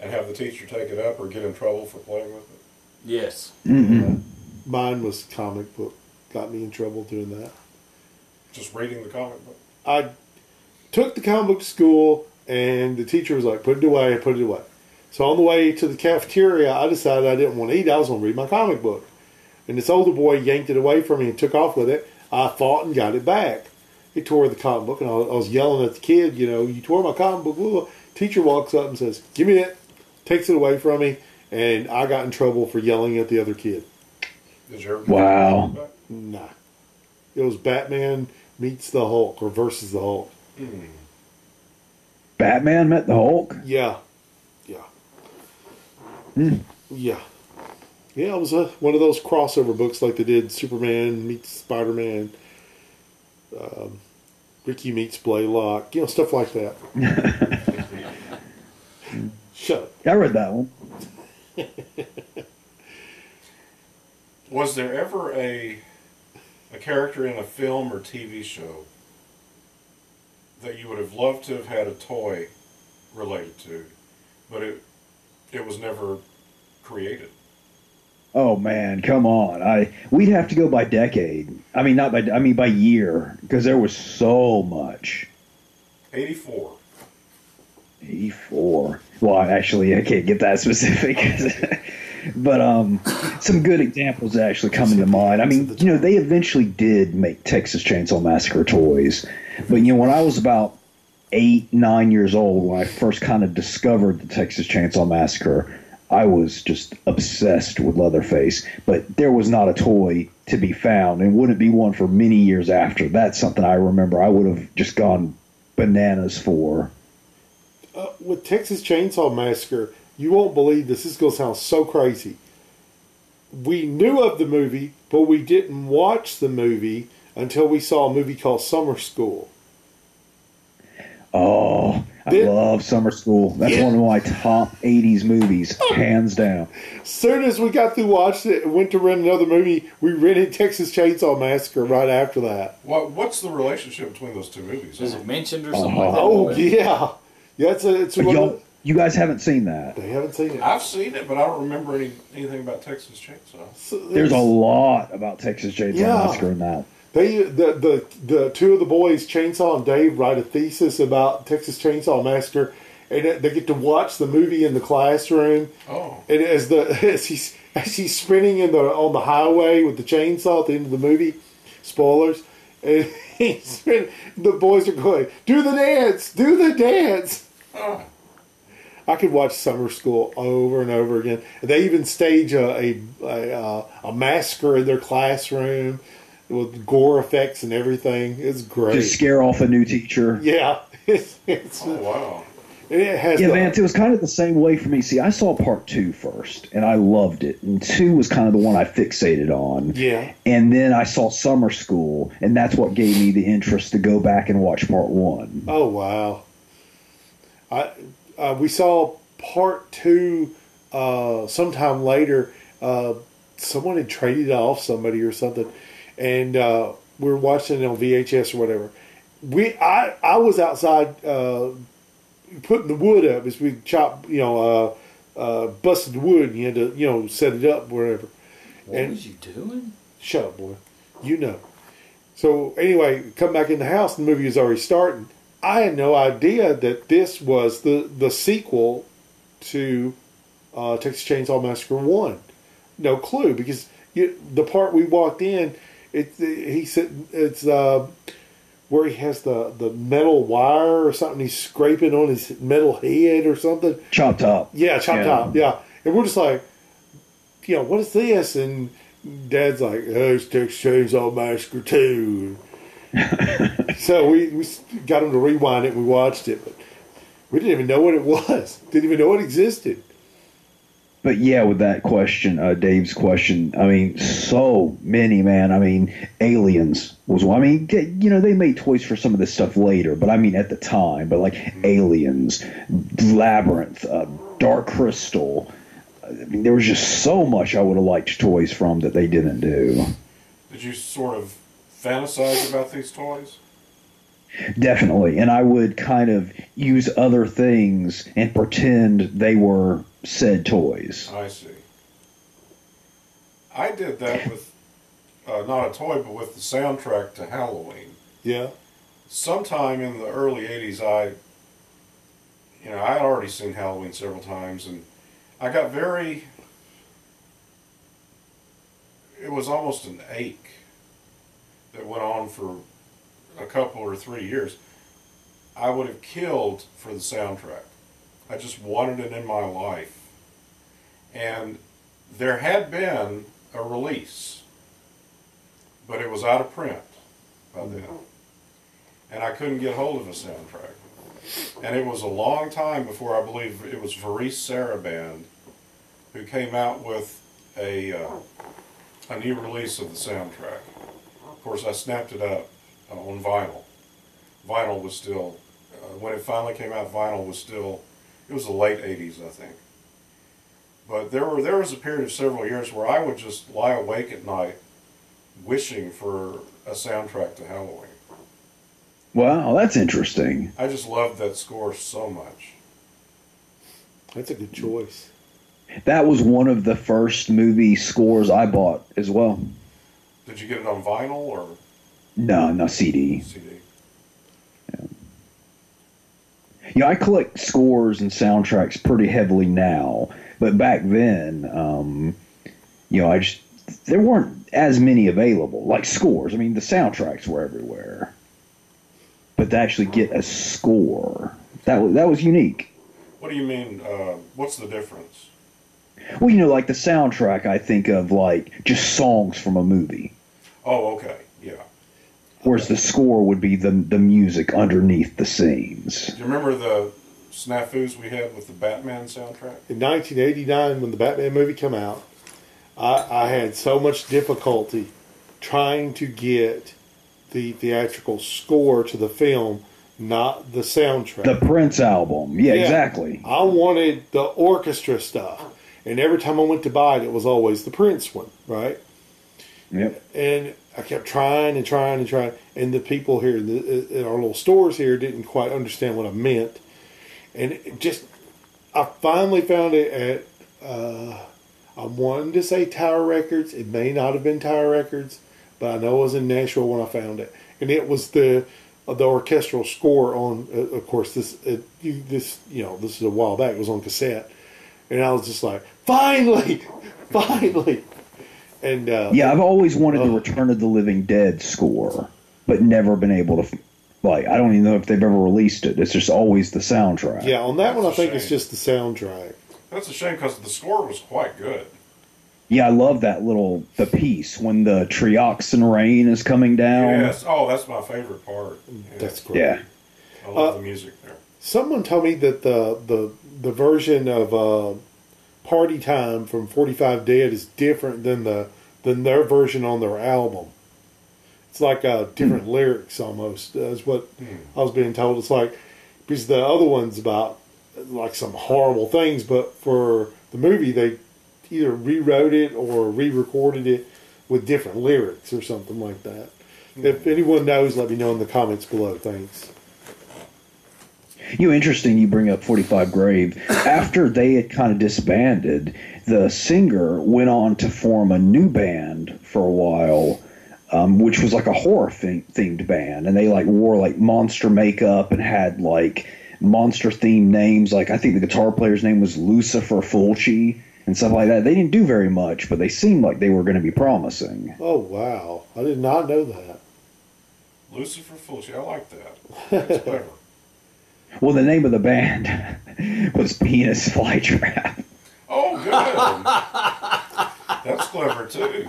and have the teacher take it up or get in trouble for playing with it? Yes. Mm-hmm. Mine was comic book. Got me in trouble doing that. Just reading the comic book? I took the comic book to school, and the teacher was like, put it away, put it away. So on the way to the cafeteria, I decided I didn't want to eat. I was going to read my comic book. And this older boy yanked it away from me and took off with it. I fought and got it back. He tore the comic book, and I was yelling at the kid, you know, you tore my comic book. Blah. Teacher walks up and says, give me that. Takes it away from me, and I got in trouble for yelling at the other kid. Did you ever Wow. Nah. It was Batman meets the Hulk, or versus the Hulk. Batman met the Hulk? Yeah. Yeah. Yeah, it was one of those crossover books like they did Superman meets Spider-Man, Ricky meets Blaylock, you know, stuff like that. Shut up. I read that one. Was there ever a character in a film or TV show that you would have loved to have had a toy related to, but it was never created? Oh man, come on! We'd have to go by decade. I mean by year, because there was so much. 84. 84. Well, actually, I can't get that specific. But some good examples actually coming to mind. I mean, you know, they eventually did make Texas Chainsaw Massacre toys. But, you know, when I was about 8, 9 years old, when I first kind of discovered the Texas Chainsaw Massacre, I was just obsessed with Leatherface. But there was not a toy to be found, and wouldn't be one for many years after. That's something I remember I would have just gone bananas for. With Texas Chainsaw Massacre, you won't believe this. This is going to sound so crazy. We knew of the movie, but we didn't watch the movie until we saw a movie called Summer School. Oh, I love Summer School. That's one of my top 80s movies, hands down. As soon as we got through watching it and went to rent another movie, we rented Texas Chainsaw Massacre right after that. What's the relationship between those two movies? Is it mentioned or something like that? Oh, yeah. Yeah, it's you guys haven't seen that. They haven't seen it. I've seen it, but I don't remember anything about Texas Chainsaw. So There's a lot about Texas Chainsaw Massacre in that. The two of the boys, Chainsaw and Dave, write a thesis about Texas Chainsaw Massacre, and they get to watch the movie in the classroom. Oh. And as he's spinning on the highway with the chainsaw at the end of the movie, spoilers, and the boys are going, do the dance. Oh. I could watch Summer School over and over again. They even stage a massacre in their classroom with gore effects and everything. It's great. To scare off a new teacher. Yeah. Oh, wow. It has Vance, it was kind of the same way for me. See, I saw part 2 first, and I loved it. And 2 was kind of the one I fixated on. Yeah. And then I saw Summer School, and that's what gave me the interest to go back and watch part 1. Oh, wow. We saw part 2 sometime later. Someone had traded it off somebody or something, and we were watching it on VHS or whatever. I was outside putting the wood up as we chopped, busted the wood, and you had to, set it up wherever. What was you doing? Shut up, boy. You know. So anyway, come back in the house, and the movie was already starting. I had no idea that this was the sequel to Texas Chainsaw Massacre 1. No clue, because the part we walked in, he said it's where he has the metal wire or something. He's scraping on his metal head or something. Chop top. Yeah, chop top. Yeah, and we're just like, what is this? And Dad's like, oh, it's Texas Chainsaw Massacre 2. So we got him to rewind it and we watched it, but we didn't even know what it was. Didn't even know it existed. But yeah, with that question, Dave's question, I mean, so many, man. I mean, Aliens was one. I mean, they made toys for some of this stuff later, but I mean, at the time, but like Aliens, Labyrinth, Dark Crystal. I mean, there was just so much I would have liked toys from that they didn't do. Did you sort of fantasize about these toys? Definitely. And I would kind of use other things and pretend they were said toys. I see. I did that with, not a toy, but with the soundtrack to Halloween. Yeah. sometime in the early 80s, I had already seen Halloween several times, and I got it was almost an ache that went on for a couple or 3 years. I would have killed for the soundtrack. I just wanted it in my life. And there had been a release, but it was out of print by then. And I couldn't get hold of a soundtrack. And it was a long time before, I believe it was Varice Saraband who came out with a new release of the soundtrack. Of course, I snapped it up on vinyl. Vinyl was still, when it finally came out, vinyl was still, it was the late 80s, I think. But there was a period of several years where I would just lie awake at night wishing for a soundtrack to Halloween. Wow, that's interesting. I just loved that score so much. That's a good choice. That was one of the first movie scores I bought as well. Did you get it on vinyl or? No, CD. CD. Yeah, I collect scores and soundtracks pretty heavily now, but back then, there weren't as many available. Like scores, I mean, the soundtracks were everywhere, but to actually get a score, that was unique. What do you mean? What's the difference? Well, like the soundtrack, I think of like just songs from a movie. Oh, okay, yeah. Whereas the score would be the music underneath the scenes. Do you remember the snafus we had with the Batman soundtrack? In 1989, when the Batman movie came out, I had so much difficulty trying to get the theatrical score to the film, not the soundtrack. The Prince album. Yeah, exactly. I wanted the orchestra stuff. And every time I went to buy it, it was always the Prince one, right? Yep. And I kept trying and trying and trying. And the people here in our little stores here didn't quite understand what I meant. And I finally found it at, I wanted to say Tower Records. It may not have been Tower Records, but I know it was in Nashville when I found it. And it was the orchestral score on, of course, this is a while back. It was on cassette. And I was just like, finally! And I've always wanted the Return of the Living Dead score, but never been able to. I don't even know if they've ever released it. It's just always the soundtrack. Yeah, on that one, I think it's just the soundtrack. That's a shame because the score was quite good. Yeah, I love that the piece when the trioxin rain is coming down. Yes, that's my favorite part. Yeah. That's great. Yeah, I love the music there. Someone told me that the version of Party Time from 45 Dead is different than their version on their album. It's like different lyrics almost, is what I was being told. It's like, because the other one's about like some horrible things, but for the movie they either rewrote it or re-recorded it with different lyrics or something like that. If anyone knows, let me know in the comments below. Thanks. Interesting you bring up 45 Grave. After they had kind of disbanded, the singer went on to form a new band for a while, which was like a horror themed band, and they wore monster makeup and had monster themed names. I think the guitar player's name was Lucifer Fulci and stuff like that. They didn't do very much, but they seemed like they were going to be promising. Oh wow, I did not know that. Lucifer Fulci, I like that. That's clever. Well, the name of the band was Penis Flytrap. Oh, good. That's clever, too.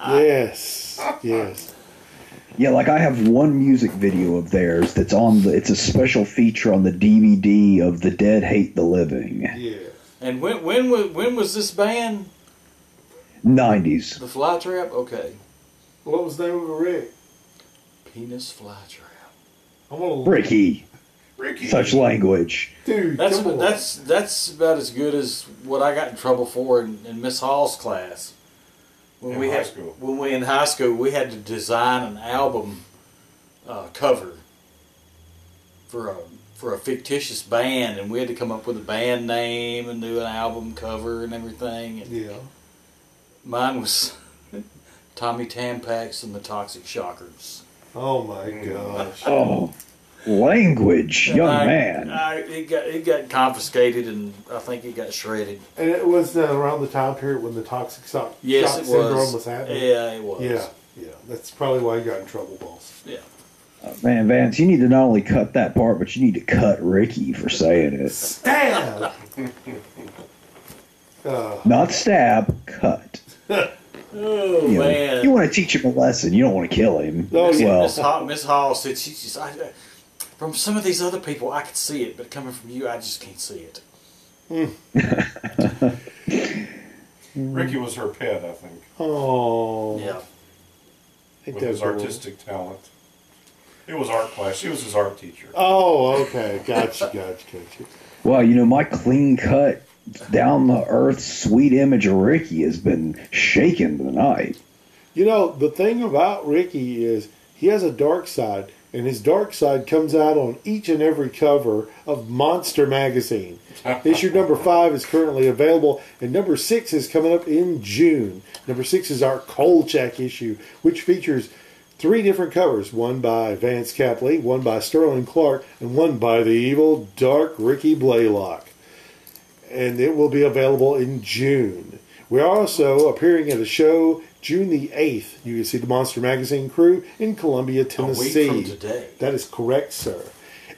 Yes. Yeah, I have one music video of theirs that's it's a special feature on the DVD of The Dead Hate the Living. Yeah. And when was this band? 90s. The Flytrap? Okay. What was the name of it, Rick? Penis Flytrap. I want to Ricky. Such language. Dude, that's about as good as what I got in trouble for in Miss Hall's class. When we in high school, we had to design an album cover for a fictitious band, and we had to come up with a band name and do an album cover and everything. And yeah. Mine was Tommy Tampax and the Toxic Shockers. Oh my gosh. Oh, language, young man. It got confiscated, and I think it got shredded. And it was around the time period when the toxic shock syndrome was happening. Yeah, it was. Yeah. That's probably why you got in trouble, boss. Yeah. Man, Vance, you need to not only cut that part, but you need to cut Ricky for saying it. Stab! Not stab, cut. Oh, man. You want to teach him a lesson. You don't want to kill him. Oh, yeah. Miss Hall said she just... from some of these other people, I could see it, but coming from you, I just can't see it. Ricky was her pet, I think. Oh. Yeah. With his artistic talent. It was art class. She was his art teacher. Oh, okay. Gotcha. Well, my clean cut, down the earth, sweet image of Ricky has been shaken tonight. The thing about Ricky is he has a dark side, and his dark side comes out on each and every cover of Monster Magazine. Issue number 5 is currently available, and number 6 is coming up in June. Number 6 is our Kolchak issue, which features 3 different covers, one by Vance Capley, one by Sterling Clark, and one by the evil, dark Ricky Blaylock. And it will be available in June. We're also appearing at a show June the 8th. You can see the Monster Magazine crew in Columbia, Tennessee. A week from today. That is correct, sir.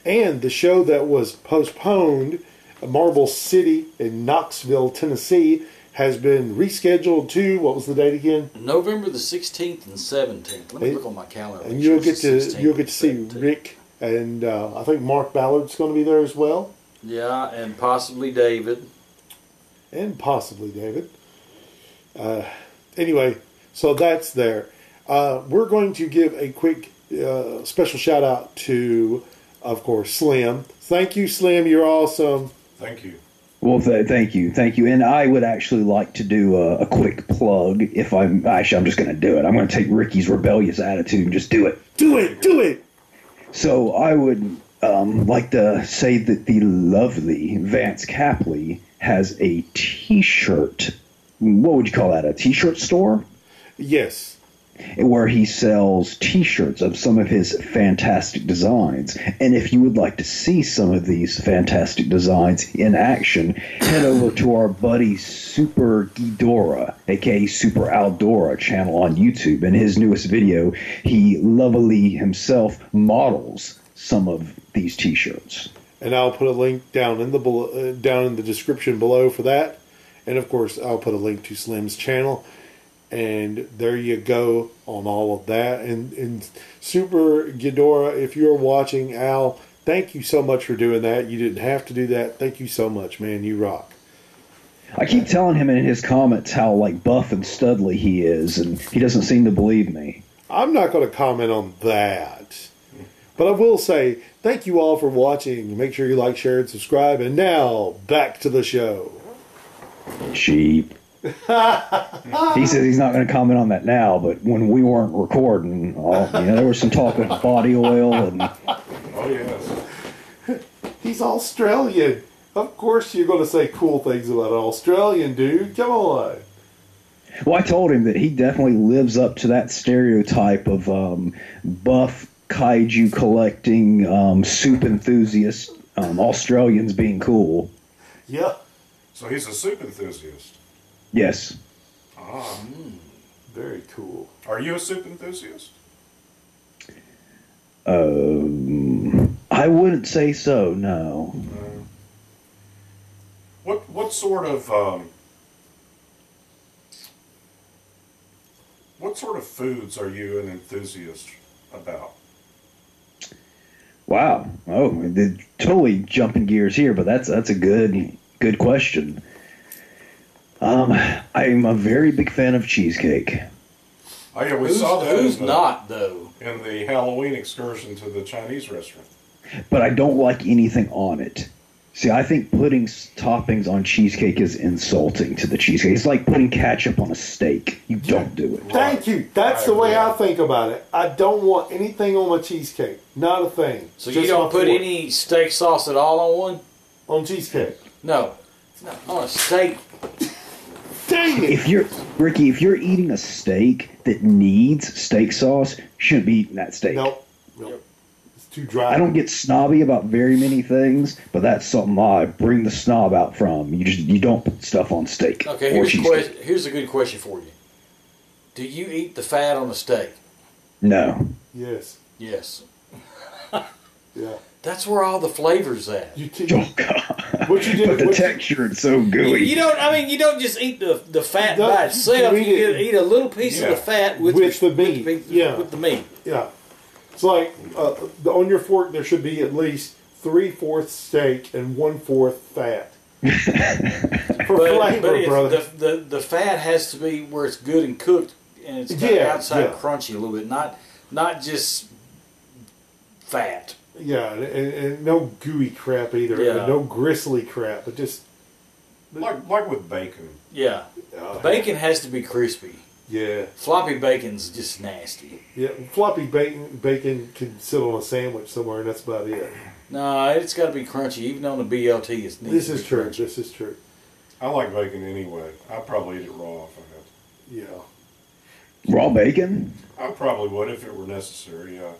And the show that was postponed, Marble City in Knoxville, Tennessee, has been rescheduled to, what was the date again? November the 16th and 17th. Let me look on my calendar. And you'll get to see Rick, and I think Mark Ballard's going to be there as well. Yeah, and possibly David. Anyway, so that's there. We're going to give a quick special shout out to, of course, Slim. Thank you, Slim. You're awesome. Thank you. Well, thank you. And I would actually like to do a quick plug. I'm just going to do it. I'm going to take Ricky's rebellious attitude and just do it. Do it. So I would like to say that the lovely Vance Capley has a T-shirt. What would you call that? A T-shirt store? Yes. Where he sells T-shirts of some of his fantastic designs. And if you would like to see some of these fantastic designs in action, head over to our buddy Super Ghidorah, aka Super Aldora channel on YouTube. In his newest video, he lovely himself models some of these T-shirts. And I'll put a link down in the description below for that. And of course, I'll put a link to Slim's channel. And there you go on all of that. And Super Ghidorah, if you're watching, Al, thank you so much for doing that. You didn't have to do that. Thank you so much, man. You rock. I keep telling him in his comments how buff and studly he is, and he doesn't seem to believe me. I'm not going to comment on that. But I will say, thank you all for watching. Make sure you like, share, and subscribe. And now, back to the show. Sheep. He says he's not going to comment on that now, but when we weren't recording, there was some talk of body oil and... Oh, yes. He's Australian. Of course you're going to say cool things about an Australian, dude. Come on. Well, I told him that he definitely lives up to that stereotype of buff, kaiju collecting, soup enthusiast, Australians being cool. Yeah. So he's a soup enthusiast. Yes. Ah. Very cool. Are you a soup enthusiast? I wouldn't say so, no. What sort of foods are you an enthusiast about? Wow. Oh, totally jumping gears here, but that's a good question. I'm a very big fan of cheesecake. Oh yeah, we saw that. Who's not though? In the Halloween excursion to the Chinese restaurant. But I don't like anything on it. See, I think putting toppings on cheesecake is insulting to the cheesecake. It's like putting ketchup on a steak. You don't do it. Thank you. That's the way I think about it. I don't want anything on my cheesecake. Not a thing. So you don't put any steak sauce at all on one? On cheesecake? No. On a steak. Dang it! If you're eating a steak that needs steak sauce, you shouldn't be eating that steak. Nope. It's too dry. I don't get snobby about very many things, but that's something I bring the snob out from. You don't put stuff on steak. Okay, here's a good question for you. Do you eat the fat on the steak? No. Yes. Yes. Yeah. That's where all the flavor's at. Oh God! What you do? But the texture is so gooey. You don't just eat the fat by itself. You eat a little piece of the fat with the meat. With the meat. Yeah. It's like on your fork there should be at least 3/4 steak and 1/4 fat. For flavor, brother. The fat has to be where it's good and cooked, and it's got outside crunchy a little bit, not just fat. Yeah, and no gooey crap either. Yeah. No gristly crap, but just like with bacon. Yeah, bacon has to be crispy. Yeah, floppy bacon's just nasty. Yeah, floppy bacon can sit on a sandwich somewhere, and that's about it. No, it's got to be crunchy. Even on the BLT, it's needs This to is be true. crunchy. This is true. I like bacon anyway. I'd probably eat it raw if I had to. Yeah. Raw bacon? I probably would if it were necessary, yeah.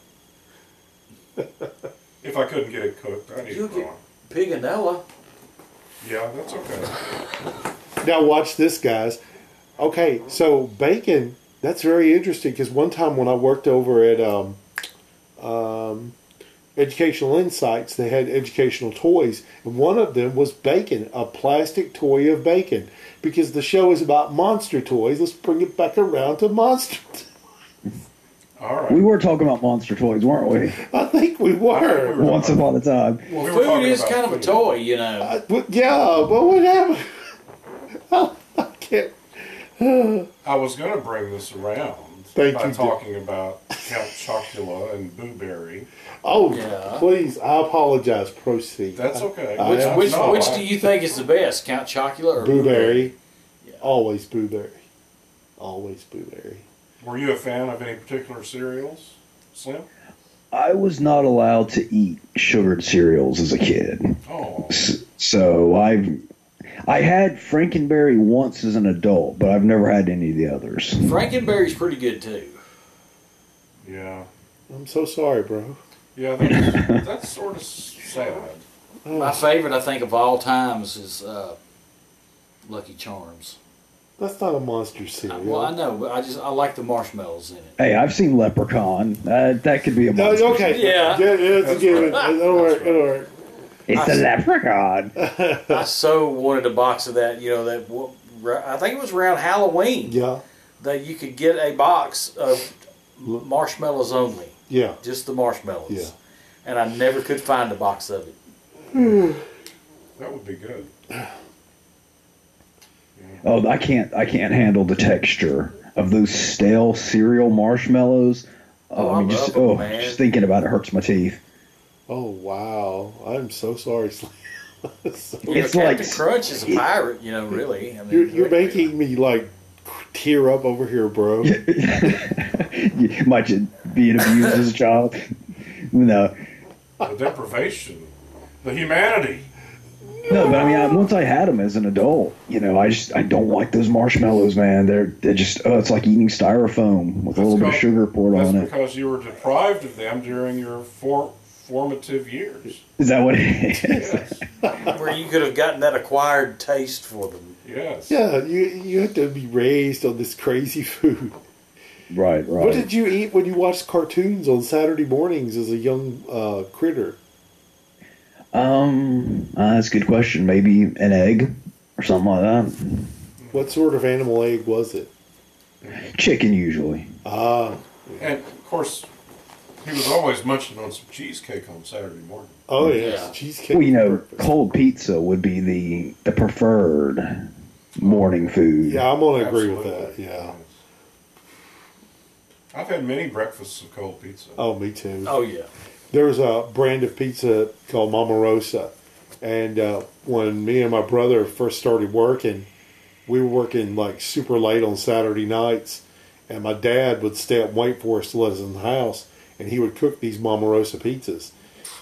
If I couldn't get it cooked, I'd eat it raw. Piganella. Yeah, that's okay. Now watch this, guys. Okay, so bacon, that's very interesting because one time when I worked over at Educational Insights, they had educational toys, and one of them was bacon, a plastic toy of bacon. Because the show is about monster toys, let's bring it back around to monster toys. All right. We were talking about monster toys, weren't we? I think we were. Once upon a time. Well, food is kind of a toy, you know. Yeah, but what happened? I can't. I was going to bring this around by talking about Count Chocula and Boo Berry. Oh, yeah. Please, I apologize. Proceed. That's okay. Which do you think is the best, Count Chocula or Boo Berry? Yeah. Always Boo Berry. Always Boo Berry. Were you a fan of any particular cereals, Slim? I was not allowed to eat sugared cereals as a kid. Oh. So I had Frankenberry once as an adult, but I've never had any of the others. Frankenberry's pretty good too. Yeah. I'm so sorry, bro. Yeah, that's sort of sad. My favorite, I think, of all times is Lucky Charms. That's not a monster cereal. Well, I know, but I like the marshmallows in it. Hey, I've seen Leprechaun. That could be a monster. No, okay. Yeah. It's a given. It'll work. It'll work. It's the Leprechaun. I so wanted a box of that. You know that I think it was around Halloween. Yeah. That you could get a box of marshmallows only. Yeah. Just the marshmallows. Yeah. And I never could find a box of it. That would be good. Oh, I can't handle the texture of those stale cereal marshmallows. Just thinking about it hurts my teeth. Oh wow! I'm so sorry. It's like Captain Crunch is a pirate, you know. Really, I mean, you're making me like tear up over here, bro. You might just being abused as a child. No. The deprivation, the humanity. No, but I mean, once I had them as an adult, you know, I don't like those marshmallows, man. They're just it's like eating styrofoam with a little bit of sugar poured on it. That's because you were deprived of them during your formative years. Is that what it is? Yes. Where you could have gotten that acquired taste for them. Yes. Yeah, you had to be raised on this crazy food. Right. What did you eat when you watched cartoons on Saturday mornings as a young critter? That's a good question. Maybe an egg or something like that. What sort of animal egg was it? Chicken, usually. And of course, he was always munching on some cheesecake on Saturday morning. Oh, yes. Cheesecake. Well, you know, cold pizza would be the preferred morning food. Yeah, I'm going to agree with that. Yeah. I've had many breakfasts of cold pizza. Oh, me too. Oh, yeah. There was a brand of pizza called Mama Rosa. And when me and my brother first started working, we were working like super late on Saturday nights. And my dad would stay up and wait for us to let us in the house. And he would cook these Mama Rosa pizzas.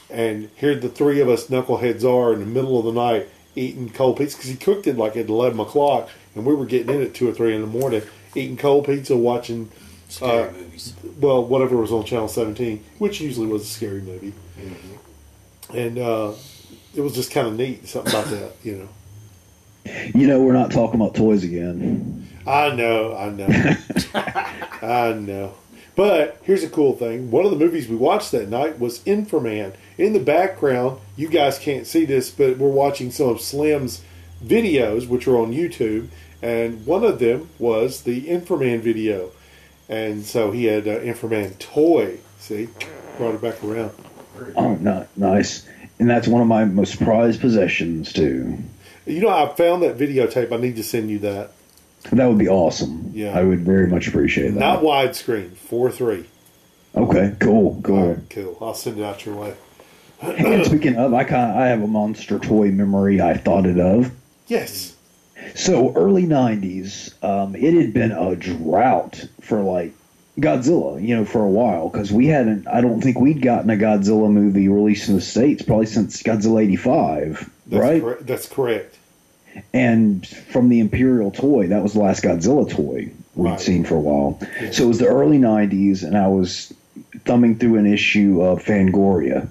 And here the three of us knuckleheads are in the middle of the night eating cold pizza. Because he cooked it like at 11 o'clock. and we were getting in at 2 or 3 in the morning, eating cold pizza, watching scary movies. Well, whatever was on Channel 17, which usually was a scary movie. Mm-hmm. And it was just kind of neat, something about that, you know. You know, we're not talking about toys again. I know. I know. But here's a cool thing. One of the movies we watched that night was Inframan. In the background, you guys can't see this, but we're watching some of Slim's videos, which are on YouTube. And one of them was the Inframan video. And so he had an Inframan toy. See? Brought it back around. Oh, nice. And that's one of my most prized possessions, too. You know, I found that videotape. I need to send you that. That would be awesome. Yeah. I would very much appreciate that. Not widescreen, 4:3. Okay, cool. Right, cool. I'll send it out your way. And speaking of, I have a monster toy memory I thought it of. Yes. So early 90s, it had been a drought for like Godzilla, you know, for a while, because I don't think we'd gotten a Godzilla movie released in the States probably since Godzilla 85, right? That's correct. And from the Imperial toy, that was the last Godzilla toy we'd seen for a while. Yeah. So it was the early 90s, and I was thumbing through an issue of Fangoria.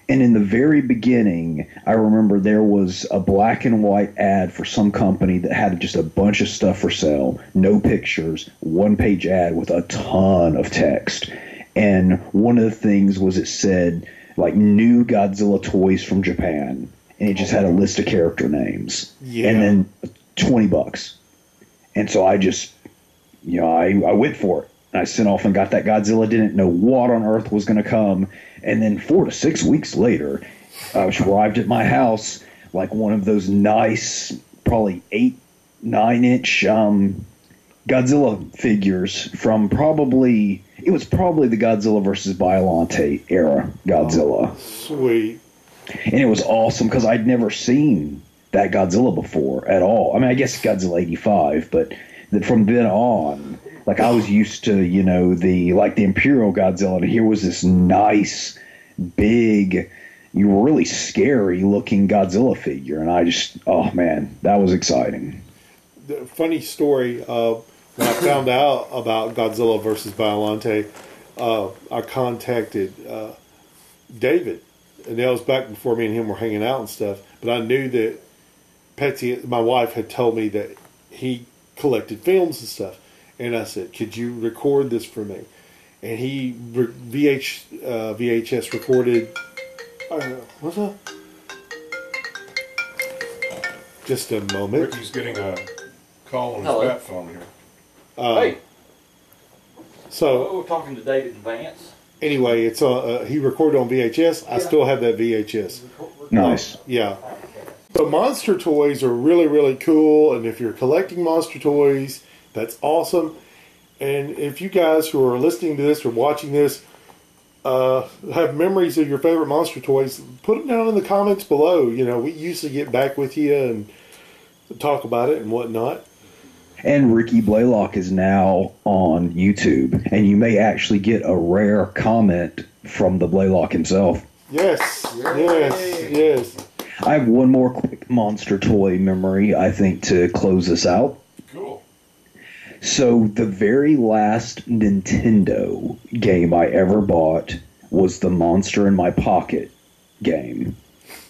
And in the very beginning, I remember there was a black and white ad for some company that had just a bunch of stuff for sale, no pictures, one-page ad with a ton of text. And one of the things was it said, like, new Godzilla toys from Japan. And it just had a list of character names. Yeah. And then $20. And so I just, you know, I went for it. And I sent off and got that Godzilla, didn't know what on earth was going to come. And then 4 to 6 weeks later, I arrived at my house, like one of those nice, probably 8-9 inch Godzilla figures from it was probably the Godzilla versus Biollante era Godzilla. Oh, sweet. And it was awesome because I'd never seen that Godzilla before at all. I mean, I guess Godzilla 85, but from then on, like I was used to, you know, the Imperial Godzilla, and here was this nice, big, really scary looking Godzilla figure, and I just, oh man, that was exciting. The funny story, when I found out about Godzilla versus Biollante, I contacted David, and that was back before me and him were hanging out and stuff, but I knew that Patsy, my wife, had told me that he collected films and stuff. And I said, could you record this for me? And he VHS recorded. What's up? Just a moment. Ricky's getting a call on his bat phone here. Hey. So we're talking to David and Vance. Anyway, it's he recorded on VHS. I still have that VHS. Nice. Yeah. But monster toys are really, really cool. And if you're collecting monster toys, that's awesome. And if you guys who are listening to this or watching this have memories of your favorite monster toys, put them down in the comments below. You know, we usually get back with you and talk about it and whatnot. And Ricky Blaylock is now on YouTube, and you may actually get a rare comment from the Blaylock himself. Yes, yes. I have one more quick monster toy memory, I think, to close this out. Cool. So the very last Nintendo game I ever bought was the Monster in My Pocket game.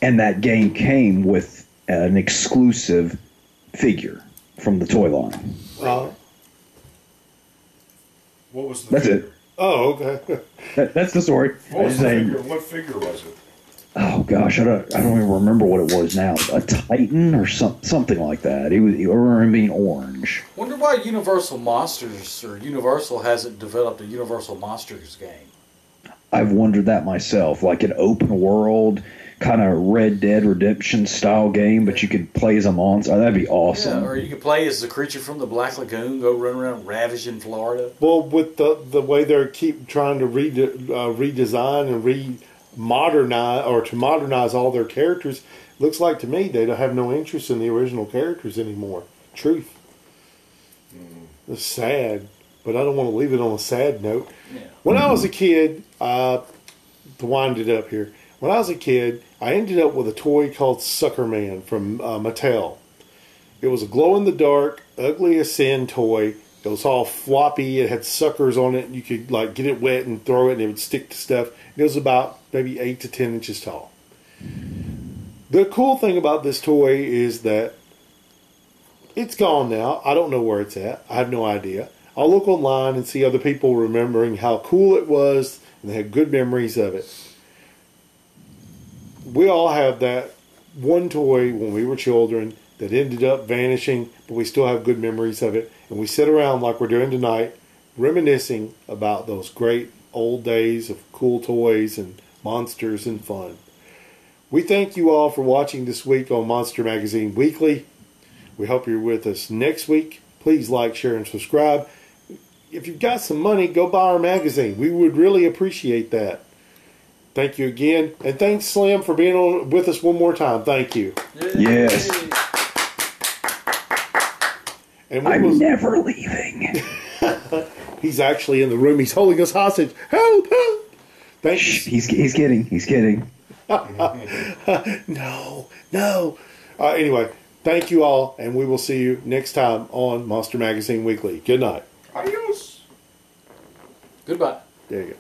And that game came with an exclusive figure from the toy line. What was the That's figure? it. Oh, okay. That's the story. What was the figure? What figure was it? Oh gosh, I don't even remember what it was now. A Titan or something like that. I remember him being orange. Wonder why Universal Monsters or Universal hasn't developed a Universal Monsters game. I've wondered that myself, like an open world kind of Red Dead Redemption style game, but you could play as a monster. Oh, that'd be awesome. Yeah, or you could play as the creature from the Black Lagoon, go run around ravaging Florida. Well, with the way they keep trying to redesign and modernize all their characters, looks like to me they don't have no interest in the original characters anymore. Truth. It's sad, but I don't want to leave it on a sad note. Yeah. When I was a kid, to wind it up here, when I was a kid, I ended up with a toy called Sucker Man from Mattel. It was a glow-in-the-dark, ugly as sin toy. It was all floppy. It had suckers on it. You could like get it wet and throw it, and it would stick to stuff. It was about maybe 8 to 10 inches tall. The cool thing about this toy is that it's gone now. I don't know where it's at. I have no idea. I'll look online and see other people remembering how cool it was, and they had good memories of it. We all have that one toy when we were children that ended up vanishing, but we still have good memories of it. And we sit around like we're doing tonight, reminiscing about those great old days of cool toys and monsters and fun. We thank you all for watching this week on Monster Magazine Weekly. We hope you're with us next week. Please like, share, and subscribe. If you've got some money, go buy our magazine. We would really appreciate that. Thank you again. And thanks, Slim, for being on with us one more time. Thank you. Yes. And I'm never leaving. He's actually in the room. He's holding us hostage. Help! Help! Thank you. He's kidding. No. Anyway, thank you all, and we will see you next time on Monster Magazine Weekly. Good night. Adios. Goodbye. There you go.